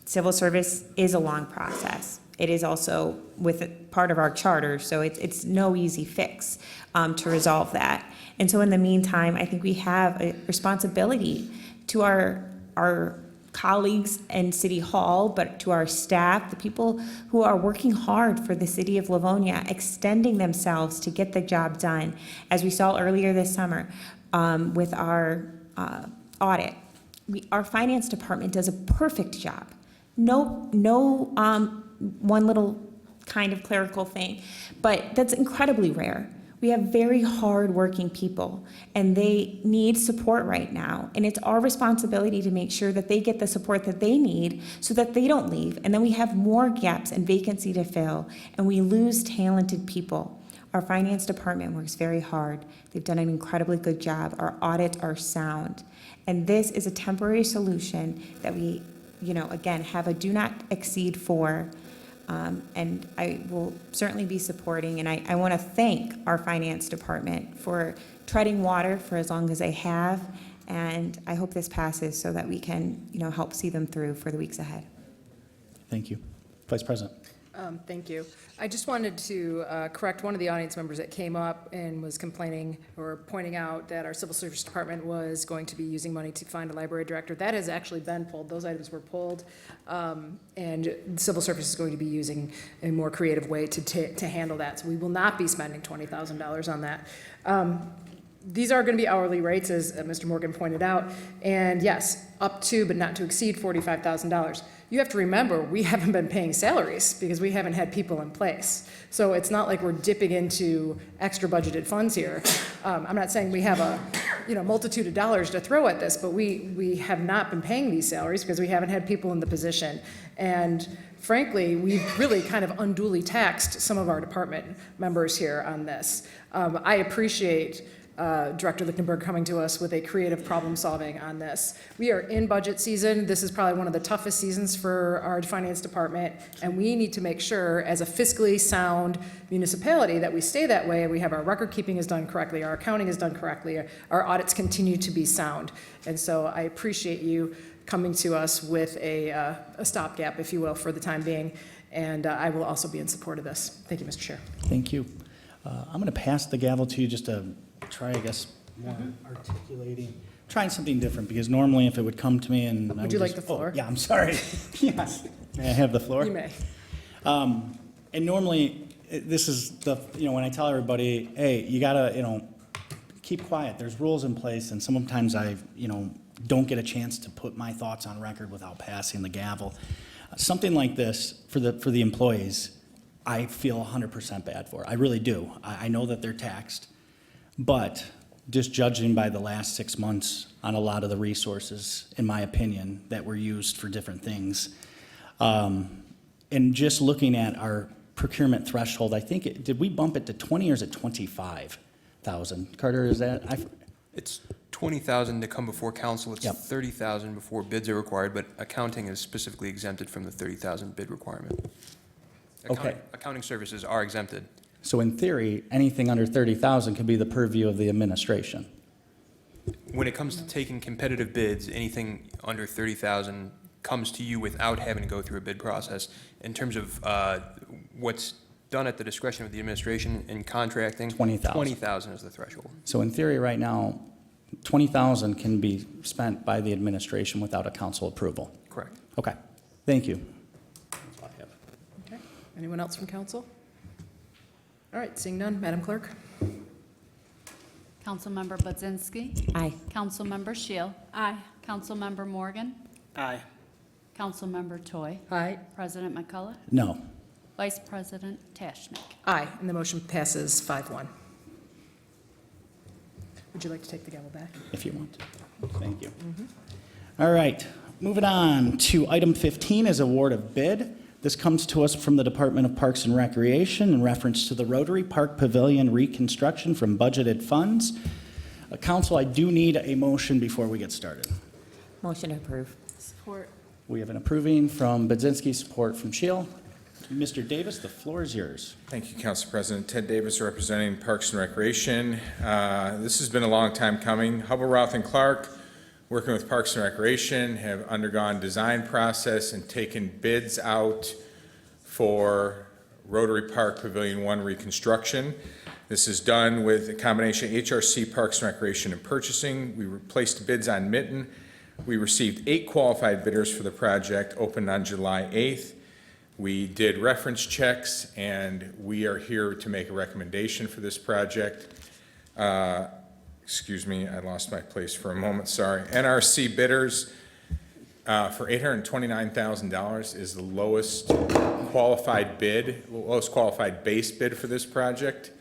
Civil service is a long process. It is also with part of our charter, so it's no easy fix to resolve that. And so in the meantime, I think we have a responsibility to our colleagues in City Hall, but to our staff, the people who are working hard for the city of Livonia, extending themselves to get the job done. As we saw earlier this summer with our audit, our finance department does a perfect job. No one little kind of clerical thing, but that's incredibly rare. We have very hard-working people, and they need support right now. And it's our responsibility to make sure that they get the support that they need so that they don't leave. And then we have more gaps and vacancy to fill, and we lose talented people. Our finance department works very hard. They've done an incredibly good job. Our audits are sound. And this is a temporary solution that we, again, have a do not exceed for. And I will certainly be supporting, and I want to thank our finance department for treading water for as long as they have, and I hope this passes so that we can, help see them through for the weeks ahead. Thank you. Vice President. Thank you. I just wanted to correct one of the audience members that came up and was complaining or pointing out that our Civil Service Department was going to be using money to find a library director. That has actually been pulled. Those items were pulled. And Civil Service is going to be using a more creative way to handle that. So we will not be spending $20,000 on that. These are going to be hourly rates, as Mr. Morgan pointed out. And yes, up to but not to exceed $45,000. You have to remember, we haven't been paying salaries because we haven't had people in place. So it's not like we're dipping into extra budgeted funds here. I'm not saying we have a multitude of dollars to throw at this, but we have not been paying these salaries because we haven't had people in the position. And frankly, we've really kind of unduly taxed some of our department members here on this. I appreciate Director Lichtenberg coming to us with a creative problem solving on this. We are in budget season. This is probably one of the toughest seasons for our finance department, and we need to make sure as a fiscally sound municipality that we stay that way. We have our record keeping is done correctly, our accounting is done correctly, our audits continue to be sound. And so I appreciate you coming to us with a stopgap, if you will, for the time being. And I will also be in support of this. Thank you, Mr. Chair. Thank you. I'm going to pass the gavel to you just to try, I guess, more articulating, trying something different, because normally if it would come to me and I Would you like the floor? Oh, yeah, I'm sorry. Yes. May I have the floor? You may. And normally, this is when I tell everybody, hey, you gotta, keep quiet. There's rules in place, and sometimes I, don't get a chance to put my thoughts on record without passing the gavel. Something like this for the employees, I feel 100% bad for. I really do. I know that they're taxed. But just judging by the last 6 months on a lot of the resources, in my opinion, that were used for different things, and just looking at our procurement threshold, I think, did we bump it to 20 or is it 25,000? Carter, is that? It's 20,000 to come before council. It's 30,000 before bids are required, but accounting is specifically exempted from the 30,000 bid requirement. Okay. Accounting services are exempted. So in theory, anything under 30,000 could be the purview of the administration. When it comes to taking competitive bids, anything under 30,000 comes to you without having to go through a bid process. In terms of what's done at the discretion of the administration in contracting, 20,000 is the threshold. So in theory, right now, 20,000 can be spent by the administration without a council approval. Correct. Okay. Thank you. Okay. Anyone else from council? All right, seeing none, Madam Clerk. Councilmember Budzinski. Aye. Councilmember Shield. Aye. Councilmember Morgan. Aye. Councilmember Toy. Aye. President McCullough. No. Vice President Tashnik. Aye, and the motion passes 5-1. Would you like to take the gavel back? If you want. Thank you. All right, moving on to item 15 is award of bid. This comes to us from the Department of Parks and Recreation in reference to the Rotary Park Pavilion reconstruction from budgeted funds. Council, I do need a motion before we get started. Motion to approve. Support. We have an approving from Budzinski, support from Shield. Mr. Davis, the floor is yours. Thank you, Council President. Ted Davis, representing Parks and Recreation. This has been a long time coming. Hubble, Roth, and Clark, working with Parks and Recreation, have undergone design process and taken bids out for Rotary Park Pavilion 1 reconstruction. This is done with a combination of HRC, Parks and Recreation, and purchasing. We placed bids on Mitten. We received 8 qualified bidders for the project, opened on July 8th. We did reference checks, and we are here to make a recommendation for this project. Excuse me, I lost my place for a moment, sorry. NRC bidders for $829,000 is the lowest qualified bid, lowest qualified base bid for this project.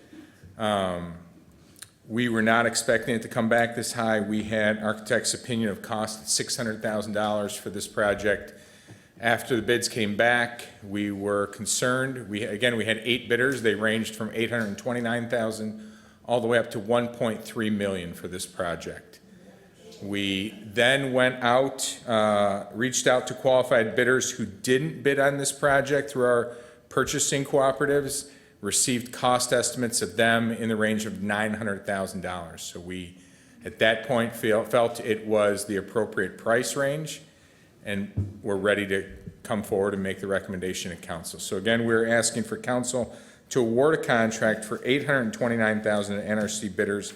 We were not expecting it to come back this high. We had architect's opinion of cost at $600,000 for this project. After the bids came back, we were concerned. We had 8 bidders. They ranged from $829,000 all the way up to $1.3 million for this project. We then went out, reached out to qualified bidders who didn't bid on this project through our purchasing cooperatives, received cost estimates of them in the range of $900,000. So we, at that point, felt it was the appropriate price range, and we're ready to come forward and make the recommendation to council. So again, we're asking for council to award a contract for $829,000 NRC bidders,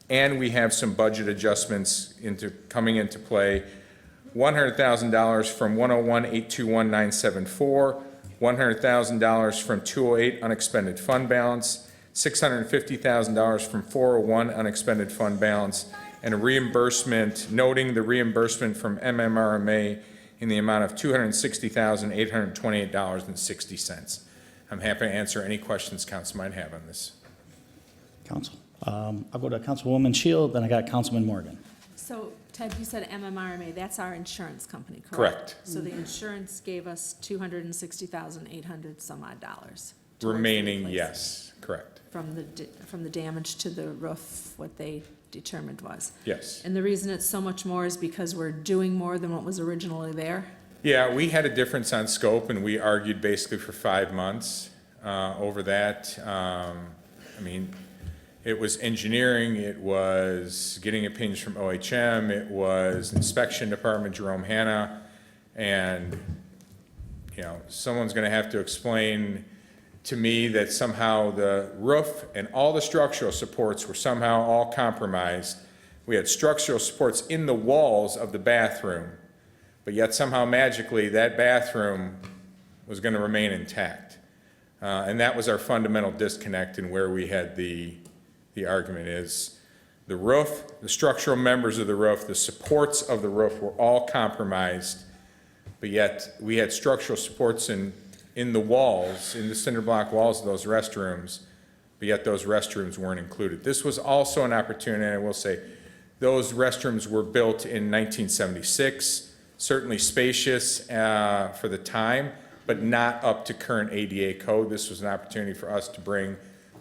and we have some budget adjustments coming into play. $100,000 from 101-821-974, $100,000 from 208 unexpended fund balance, $650,000 from 401 unexpended fund balance, and a reimbursement, noting the reimbursement from MMRMA in the amount of $260,828.60. I'm happy to answer any questions council might have on this. Council. I'll go to Councilwoman Shield, then I got Councilman Morgan. So, Ted, you said MMRMA, that's our insurance company, correct? Correct. So the insurance gave us $260,800 some odd dollars. Remaining, yes, correct. From the damage to the roof, what they determined was. Yes. And the reason it's so much more is because we're doing more than what was originally there? Yeah, we had a difference on scope, and we argued basically for 5 months over that. I mean, it was engineering, it was getting opinions from OHM, it was inspection department, Jerome Hanna, and, you know, someone's gonna have to explain to me that somehow the roof and all the structural supports were somehow all compromised. We had structural supports in the walls of the bathroom, but yet somehow magically that bathroom was gonna remain intact. And that was our fundamental disconnect in where we had the argument is the roof, the structural members of the roof, the supports of the roof were all compromised, but yet we had structural supports in the walls, in the cinder block walls of those restrooms, but yet those restrooms weren't included. This was also an opportunity, and I will say, those restrooms were built in 1976, certainly spacious for the time, but not up to current ADA code. This was an opportunity for us to bring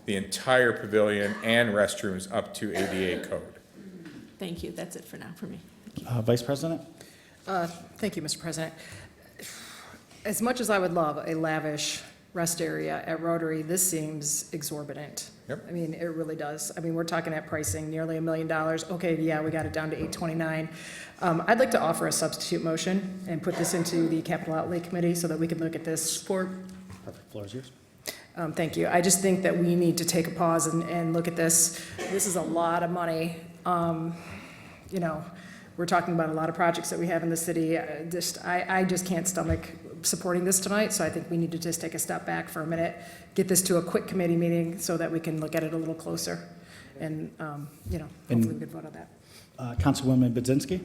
the entire pavilion and restrooms up to ADA code. Thank you, that's it for now for me. Vice President? Thank you, Mr. President. As much as I would love a lavish rest area at Rotary, this seems exorbitant. Yep. I mean, it really does. I mean, we're talking at pricing nearly $1 million. Okay, yeah, we got it down to $829. I'd like to offer a substitute motion and put this into the Capital Outlay Committee so that we can look at this. Perfect, floor is yours. Thank you. I just think that we need to take a pause and look at this. This is a lot of money. You know, we're talking about a lot of projects that we have in the city. I just can't stomach supporting this tonight, so I think we need to just take a step back for a minute, get this to a quick committee meeting so that we can look at it a little closer. And, you know, hopefully we can vote on that. Councilwoman Budzinski?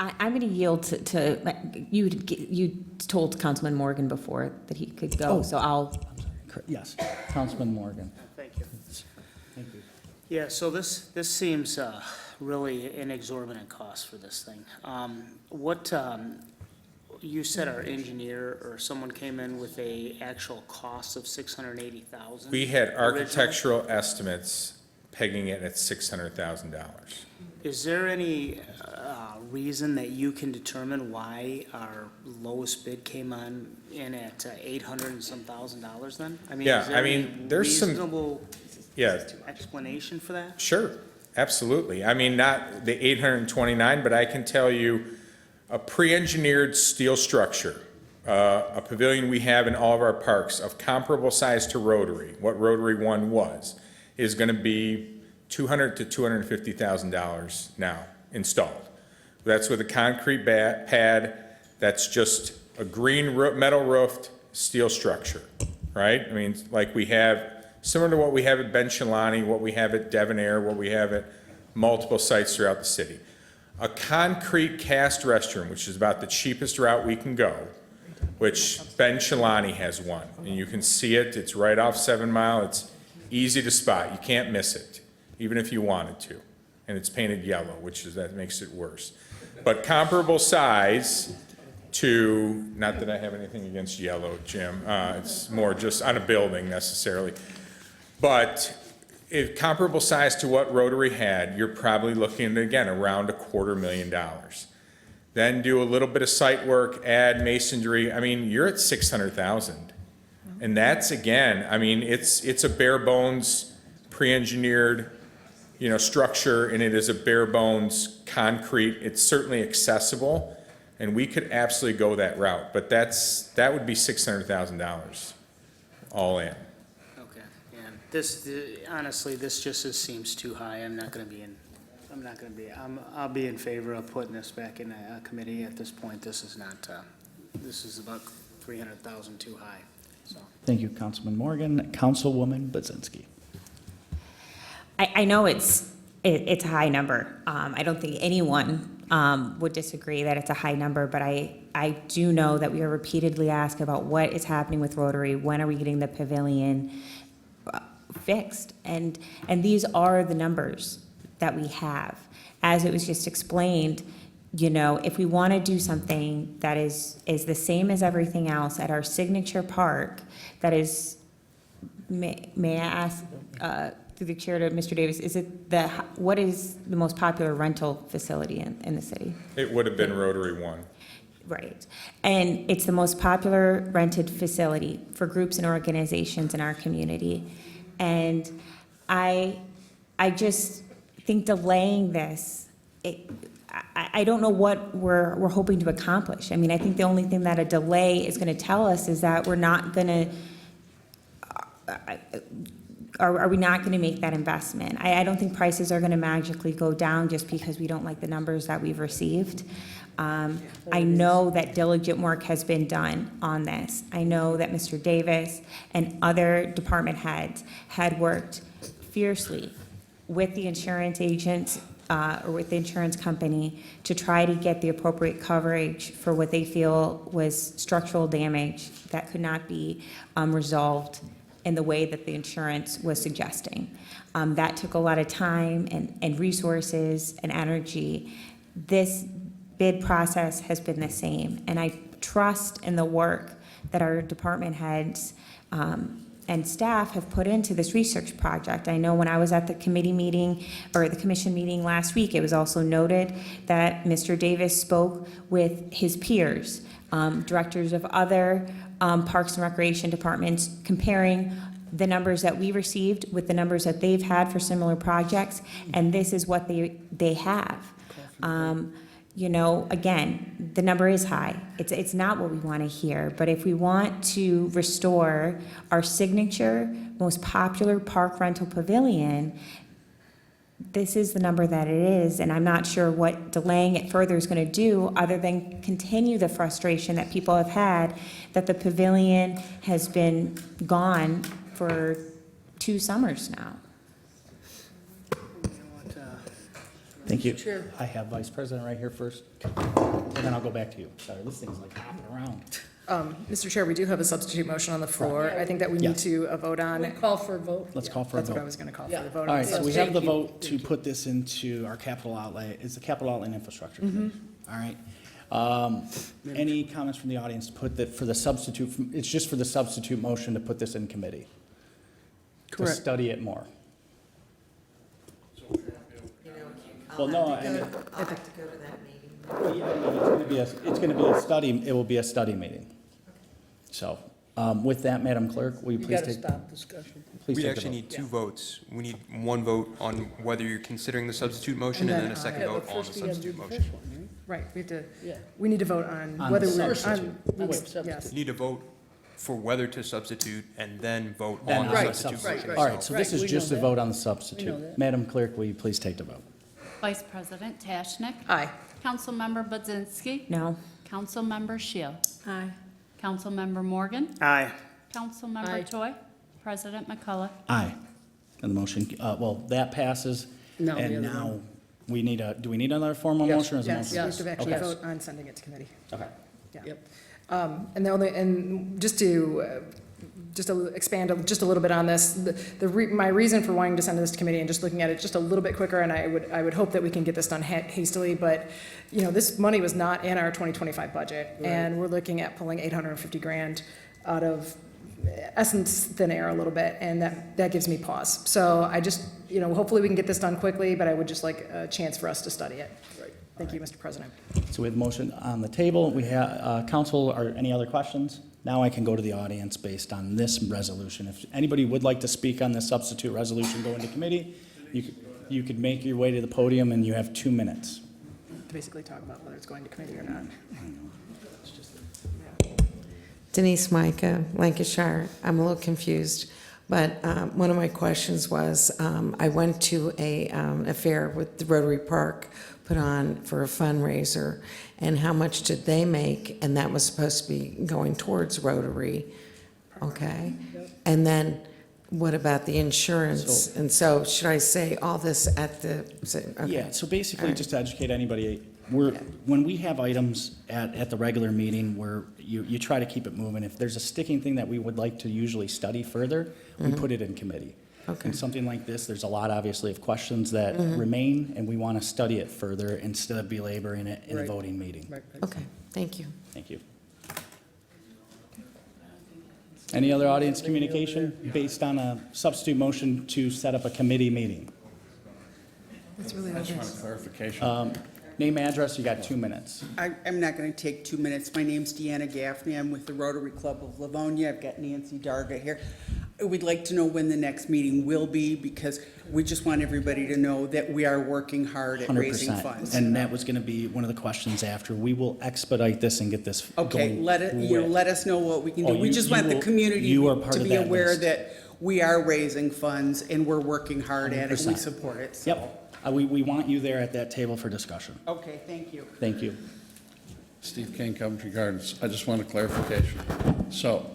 I'm going to yield to you told Councilman Morgan before that he could go, so I'll. Yes, Councilman Morgan. Thank you. Thank you. Yeah, so this seems really an exorbitant cost for this thing. You said our engineer or someone came in with a actual cost of $680,000? We had architectural estimates pegging it at $600,000. Is there any reason that you can determine why our lowest bid came in at 800 and some $1,000 then? I mean, Yeah, is there I mean, any there's some- reasonable Yeah. explanation for that? Sure, absolutely. I mean, not the 829, but I can tell you a pre-engineered steel structure, a pavilion we have in all of our parks of comparable size to Rotary, what Rotary One was, is going to be $200,000 to $250,000 now installed. That's with a concrete pad. That's just a green metal roofed steel structure, right? I mean, like we have, similar to what we have at Ben Shalani, what we have at Devonair, what we have at multiple sites throughout the city. A concrete cast restroom, which is about the cheapest route we can go, which Ben Shalani has one. And you can see it, it's right off 7 Mile, it's easy to spot, you can't miss it, even if you wanted to. And it's painted yellow, that makes it worse. But comparable size to, not that I have anything against yellow, Jim, it's more just on a building necessarily. But if comparable size to what Rotary had, you're probably looking at, again, around $250,000. Then do a little bit of site work, add masonry, I mean, you're at 600,000. And that's, again, I mean, it's a bare bones, pre-engineered, structure, and it is a bare bones concrete. It's certainly accessible, and we could absolutely go that route, but that would be $600,000 all in. Okay, and honestly, this just seems too high. I'll be in favor of putting this back in a committee at this point. This is not, this is about 300,000 too high, so. Thank you, Councilman Morgan. Councilwoman Budzinski. I know it's a high number. I don't think anyone would disagree that it's a high number, but I do know that we are repeatedly asked about what is happening with Rotary, when are we getting the pavilion fixed? And these are the numbers that we have. As it was just explained, if we want to do something that is the same as everything else at our signature park, that is, may I ask, through the chair to Mr. Davis, what is the most popular rental facility in the city? It would have been Rotary One. Right. And it's the most popular rented facility for groups and organizations in our community. And I just think delaying this, I don't know what we're hoping to accomplish. I mean, I think the only thing that a delay is going to tell us is that we're not going to, are we not going to make that investment? I don't think prices are going to magically go down just because we don't like the numbers that we've received. I know that diligent work has been done on this. I know that Mr. Davis and other department heads had worked fiercely with the insurance agents or with the insurance company to try to get the appropriate coverage for what they feel was structural damage that could not be resolved in the way that the insurance was suggesting. That took a lot of time and resources and energy. This bid process has been the same, and I trust in the work that our department heads and staff have put into this research project. I know when I was at the committee meeting, or the commission meeting last week, it was also noted that Mr. Davis spoke with his peers, directors of other Parks and Recreation departments, comparing the numbers that we received with the numbers that they've had for similar projects, and this is what they have. Again, the number is high. It's not what we want to hear, but if we want to restore our signature, most popular park rental pavilion, this is the number that it is, and I'm not sure what delaying it further is going to do other than continue the frustration that people have had that the pavilion has been gone for 2 summers now. Thank you. Chair. I have Vice President right here first, and then I'll go back to you. Sorry, this thing's like hopping around. Mr. Chair, we do have a substitute motion on the floor. I think that we need to vote on. Call for a vote. Let's call for a vote. That's what I was going to call for Yeah. the vote. All on. right, so we Yes, have the thank you. vote to put this into our capital outlay, it's the capital outlay and infrastructure. Committee. All right. Any comments from the audience to put that for the substitute, it's just for the substitute motion to put this in committee? Correct. To study it more. Well, no, I mean, I'll have to go to that meeting. it's gonna be a study, it will be a study meeting. So, with that, Madam Clerk, will you You please gotta take? stop discussion. Please We take the actually vote. need two votes. We need one vote on whether you're considering the substitute motion and then a second Yeah, vote but on the first you gotta do substitute the motion. first one, right? Right, we have to, Yeah. we need to vote on On whether the we're, substitute. yes. You need to vote for whether to substitute and then vote Then on the on the substitute substitute. motion Right, All itself. right, so this Right, is we just know a that. vote on the We know substitute. that. Madam Clerk, will you please take the vote? Vice President Tashnik. Aye. Councilmember Budzinski. No. Councilmember Shield. Aye. Councilmember Morgan. Aye. Councilmember Aye. Toy. President McCullough. Aye. And the motion, well, that passes. No, the And other now, one. we need do we need another formal Yes. motion or is it? Yes, we have to actually Okay. vote on sending it to committee. Okay. Yeah. Yep. And just to, expand just a little bit on this, my reason for wanting to send this to committee and just looking at it just a little bit quicker, and I would hope that we can get this done hastily, but, you know, this money was not in our 2025 budget, and we're looking at pulling 850 grand out of essence thin air a little bit, and that gives me pause. So I just, you know, hopefully we can get this done quickly, but I would just like a chance for us to study it. Right. Thank you, Mr. President. So we have a motion on the table. We have, council, are any other questions? Now I can go to the audience based on this resolution. If anybody would like to speak on this substitute resolution going to committee, you could make your way to the podium and you have 2 minutes. To basically talk about whether it's going to committee or not. Denise Micah, Lancashire. I'm a little confused, but one of my questions was, I went to a fair with the Rotary Park put on for a fundraiser, and how much did they make? And that was supposed to be going towards Rotary, okay? And then what about the insurance? And so should I say all this at the, okay. Yeah, so basically, All right. just to educate anybody, when we have items at the regular meeting where you try to keep it moving, if there's a sticking thing that we would like to usually study further, we put it in committee. Okay. And something like this, there's a lot, obviously, of questions that remain, and we want to study it further instead of belaboring it in a Right. voting meeting. Right. Okay, thank you. Thank you. Any other audience communication based on a substitute motion to set up a committee meeting? That's really I just want a clarification. Name, address, you got 2 minutes. I'm not going to take 2 minutes. My name's Deanna Gaffney. I'm with the Rotary Club of Livonia. I've got Nancy Darga here. We'd like to know when the next meeting will be, because we just want everybody to know that we are working hard at raising 100%. funds. And that was going to be one of the questions after. We will expedite this and get this Okay, going let us know what we can do. Oh, We you- just you want the will- community you are part to of be that aware list. that we are raising funds and we're working hard at it. We 100%. support it. so- Yep. We want you there at that table for discussion. Okay, thank you. Thank you. Steve King, Coventry Gardens. I just want a clarification. So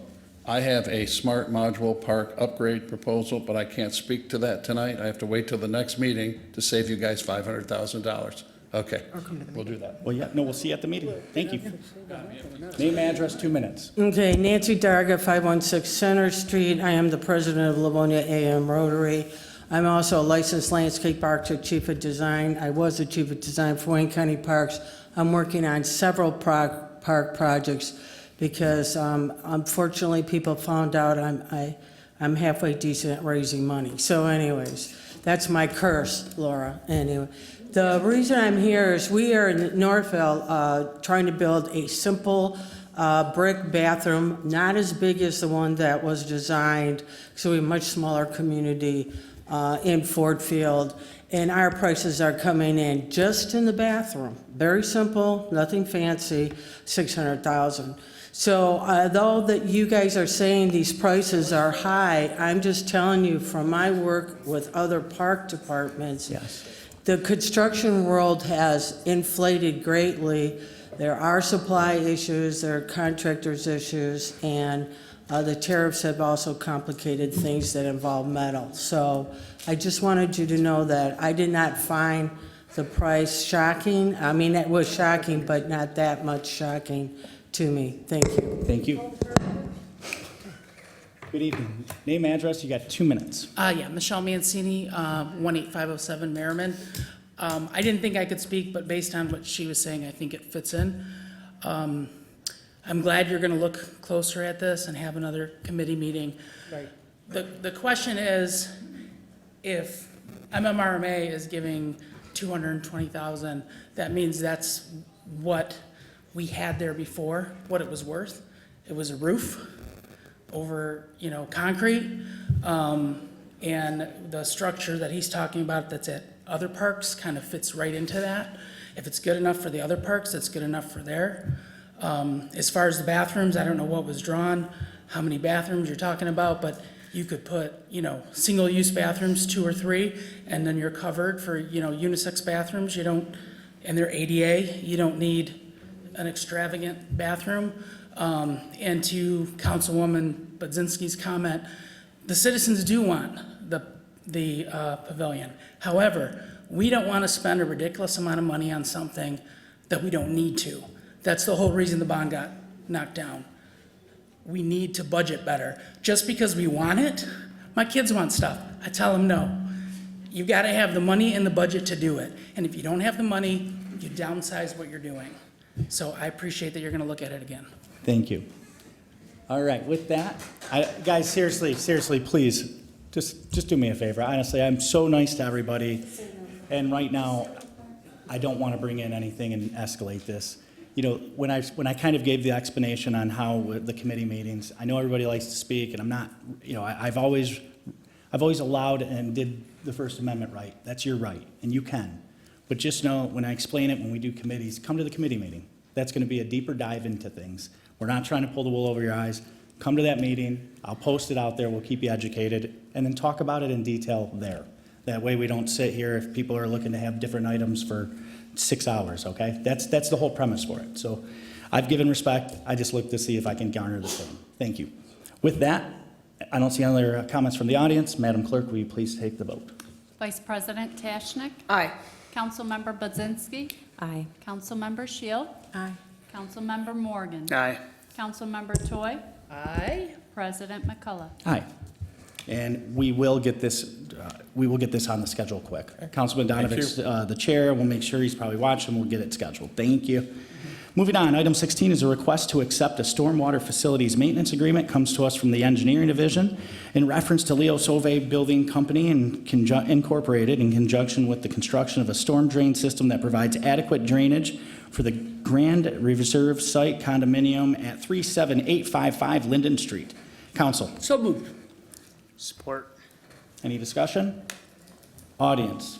I have a smart module park upgrade proposal, but I can't speak to that tonight. I have to wait till the next meeting to save you guys $500,000. Okay, we'll do that. Well, yeah, no, we'll see you at the meeting. Thank you. Name, address, 2 minutes. Okay, Nancy Darga, 516 Center Street. I am the president of Livonia AM Rotary. I'm also a licensed landscape architect, chief of design. I was the chief of design for Wayne County Parks. I'm working on several park projects because unfortunately people found out I'm halfway decent at raising money. So anyways, that's my curse, Laura. Anyway, the reason I'm here is we are in Northville trying to build a simple brick bathroom, not as big as the one that was designed, so we're a much smaller community in Ford Field, and our prices are coming in just in the bathroom. Very simple, nothing fancy, $600,000. So although that you guys are saying these prices are high, I'm just telling you from my work with other park departments, Yes. the construction world has inflated greatly. There are supply issues, there are contractors issues, and the tariffs have also complicated things that involve metal. So I just wanted you to know that I did not find the price shocking. I mean, it was shocking, but not that much shocking to me. Thank you. Thank you. Good evening. Name, address, you got 2 minutes. Yeah, Michelle Mancini, 18507 Merriman. I didn't think I could speak, but based on what she was saying, I think it fits in. I'm glad you're going to look closer at this and have another committee meeting. Right. The question is, if MMRMA is giving $220,000. That means that's what we had there before, what it was worth. It was a roof over, concrete. And the structure that he's talking about that's at other parks kind of fits right into that. If it's good enough for the other parks, it's good enough for there. As far as the bathrooms, I don't know what was drawn, how many bathrooms you're talking about, but you could put, single-use bathrooms, 2 or 3, and then you're covered for, unisex bathrooms. And they're ADA, you don't need an extravagant bathroom. And to Councilwoman Budzinski's comment, the citizens do want the pavilion. However, we don't want to spend a ridiculous amount of money on something that we don't need to. That's the whole reason the bond got knocked down. We need to budget better. Just because we want it, my kids want stuff. I tell them no. You got to have the money in the budget to do it. And if you don't have the money, you downsize what you're doing. So I appreciate that you're going to look at it again. Thank you. All right, with that, guys, seriously, please, just do me a favor. Honestly, I'm so nice to everybody, and right now, I don't want to bring in anything and escalate this. When I kind of gave the explanation on how the committee meetings, I know everybody likes to speak, and I'm not, I've always allowed and did the First Amendment right. That's your right, and you can. But just know, when I explain it, when we do committees, come to the committee meeting. That's going to be a deeper dive into things. We're not trying to pull the wool over your eyes. Come to that meeting. I'll post it out there. We'll keep you educated, and then talk about it in detail there. That way we don't sit here if people are looking to have different items for 6 hours, okay? That's the whole premise for it. So I've given respect. I just look to see if I can garner the same. Thank you. With that, I don't see any other comments from the audience. Madam Clerk, will you please take the vote? Vice President Tashnik? Aye. Councilmember Budzinski? Aye. Councilmember Shield? Aye. Councilmember Morgan? Aye. Councilmember Toy? Aye. President McCullough? Aye. And we will get this on the schedule quick. Councilman Donovich's the chair. We'll make sure he's probably watching. We'll get it scheduled. Thank you. Moving on, item 16 is a request to accept a stormwater facilities maintenance agreement. Comes to us from the engineering division in reference to Leo Sauve Building Company Incorporated in conjunction with the construction of a storm drain system that provides adequate drainage for the Grand Reserve Site condominium at 37855 Linden Street. Council. So moved. Support. Any discussion? Audience.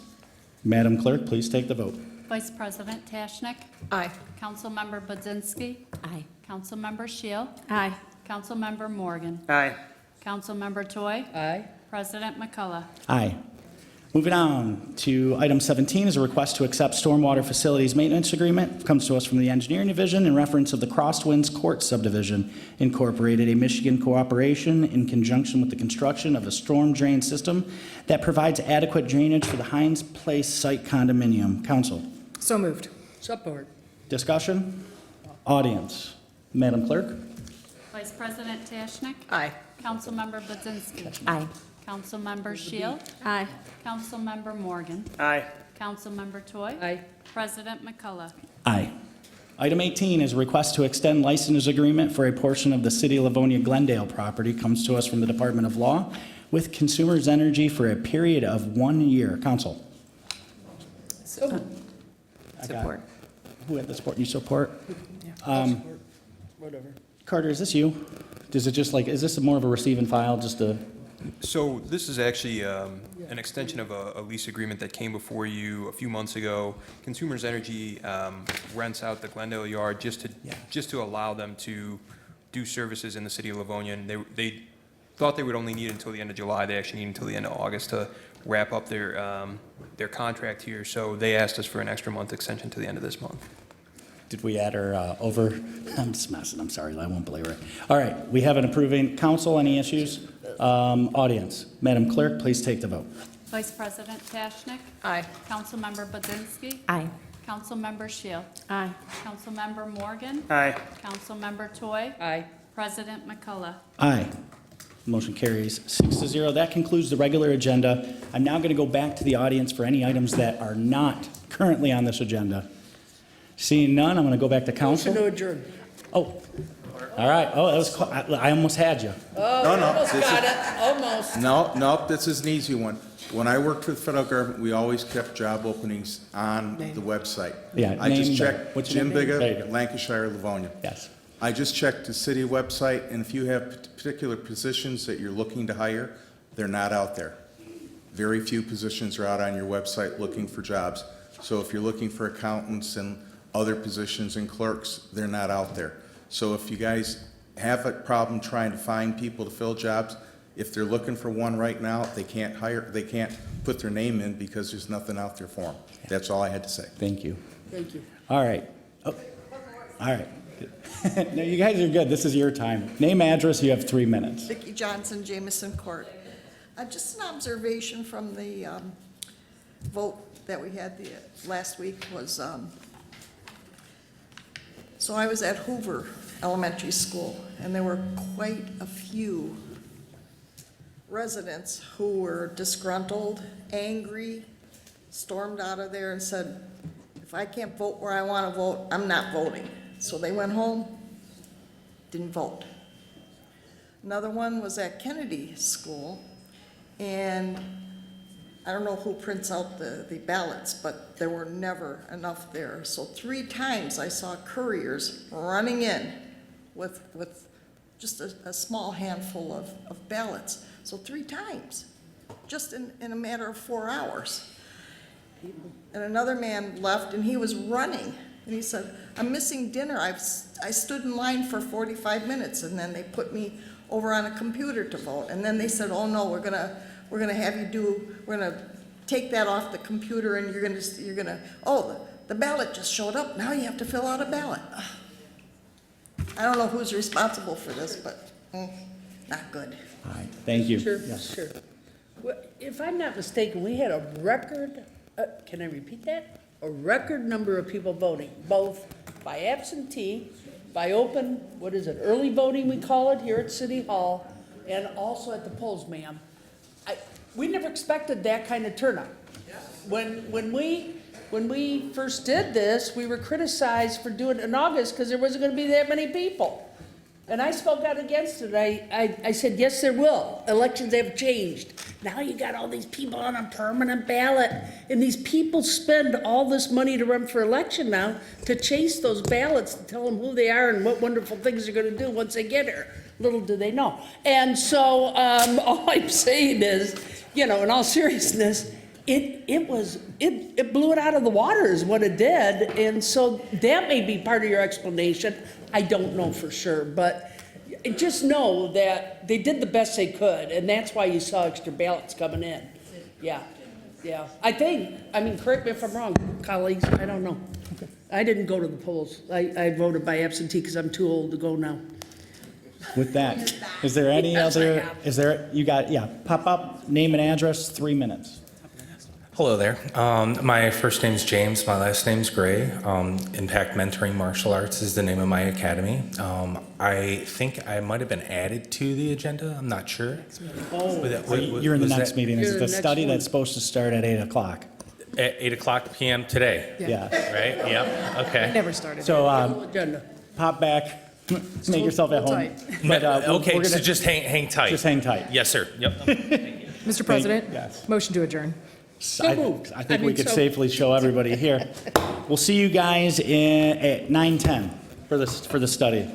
Madam Clerk, please take the vote. Vice President Tashnik? Aye. Councilmember Budzinski? Aye. Councilmember Shield? Aye. Councilmember Morgan? Aye. Councilmember Toy? Aye. President McCullough? Aye. Moving on to item 17 is a request to accept stormwater facilities maintenance agreement. Comes to us from the engineering division in reference of the Crosswinds Court subdivision incorporated, a Michigan cooperation in conjunction with the construction of a storm drain system that provides adequate drainage for the Heinz Place site condominium. Council. So moved. Support. Discussion? Audience. Madam Clerk? Vice President Tashnik? Aye. Councilmember Budzinski? Aye. Councilmember Shield? Aye. Councilmember Morgan? Aye. Councilmember Toy? Aye. President McCullough? Aye. Item 18 is a request to extend license agreement for a portion of the City of Livonia Glendale property. Comes to us from the Department of Law with Consumers Energy for a period of 1 year. Council. Support. Who had the support? You support? Support. Whatever. Carter, is this you? Is this more of a receive and file, just a? So this is actually an extension of a lease agreement that came before you a few months ago. Consumers Energy rents out the Glendale yard just to allow them to do services in the city of Livonia. And they thought they would only need until the end of July. They actually need until the end of August to wrap up their contract here. So they asked us for an extra month extension to the end of this month. Did we add her over? I'm just messing. I'm sorry. I won't belabor it. All right. We have an approving. Council, any issues? Audience. Madam Clerk, please take the vote. Vice President Tashnik? Aye. Councilmember Budzinski? Aye. Councilmember Shield? Aye. Councilmember Morgan? Aye. Councilmember Toy? Aye. President McCullough? Aye. Motion carries 6-0. That concludes the regular agenda. I'm now going to go back to the audience for any items that are not currently on this agenda. Seeing none, I'm going to go back to council. Motion to adjourn. Oh, All right. Oh, that was, I almost had you. No, no, Almost this got is- it, almost. No, this is an easy one. When I worked for the federal government, we always kept job openings on the website. Yeah, I just name checked what's your Jim name? There you Bigga, go. Lancashire, Livonia. Yes. I just checked the city website, and if you have particular positions that you're looking to hire, they're not out there. Very few positions are out on your website looking for jobs. So if you're looking for accountants and other positions and clerks, they're not out there. So if you guys have a problem trying to find people to fill jobs, if they're looking for one right now, they can't put their name in because there's nothing out there for them. That's all I had to say. Thank you. Thank you. All right. Oh, all right. No, you guys are good. This is your time. Name, address, you have 3 minutes. Vicki Johnson, Jameson Court. Just an observation from the vote that we had last week was, so I was at Hoover Elementary School, and there were quite a few residents who were disgruntled, angry, stormed out of there and said, if I can't vote where I want to vote, I'm not voting. So they went home, didn't vote. Another one was at Kennedy School, and I don't know who prints out the ballots, but there were never enough there. So 3 times I saw couriers running in with just a small handful of ballots. So 3 times, just in a matter of 4 hours. And another man left, and he was running, and he said, I'm missing dinner. I stood in line for 45 minutes, and then they put me over on a computer to vote. And then they said, oh no, we're gonna have you we're gonna take that off the computer, and you're gonna, oh, the ballot just showed up. Now you have to fill out a ballot. I don't know who's responsible for this, but not good. All right. Thank you. Sure, Yes. sure. Well, if I'm not mistaken, we had a record, can I repeat that? A record number of people voting, both by absentee, by open, what is it, early voting we call it here at City Hall, and also at the polls, ma'am. We never expected that kind of turnout. When we first did this, we were criticized for doing it in August because there wasn't going to be that many people. And I spoke out against it. I said, yes, there will. Elections have changed. Now you got all these people on a permanent ballot, and these people spend all this money to run for election now to chase those ballots, to tell them who they are and what wonderful things they're going to do once they get here. Little do they know. And so all I'm saying is, in all seriousness, it blew it out of the water is what it did. And so that may be part of your explanation. I don't know for sure, but just know that they did the best they could, and that's why you saw extra ballots coming in. Yeah. I mean, correct me if I'm wrong, colleagues, I don't know. I didn't go to the polls. I voted by absentee because I'm too old to go now. With that, is there any other, pop up, name and address, 3 minutes. Hello there. My first name's James. My last name's Gray. Impact Mentoring Martial Arts is the name of my academy. I think I might have been added to the agenda. I'm not sure. You're in the next meeting. This is the next study one. that's supposed to start at 8 o'clock. At 8 o'clock p.m. today. Yeah. Right? Yep. Okay. Never started. So, Agenda. pop back, make yourself at home. But, Okay, we're so gonna- just hang tight. Just hang tight. Yes, sir. Yep. Mr. President? Yes. Motion to adjourn. I think we could safely show everybody here. We'll see you guys at 9:10 for the study.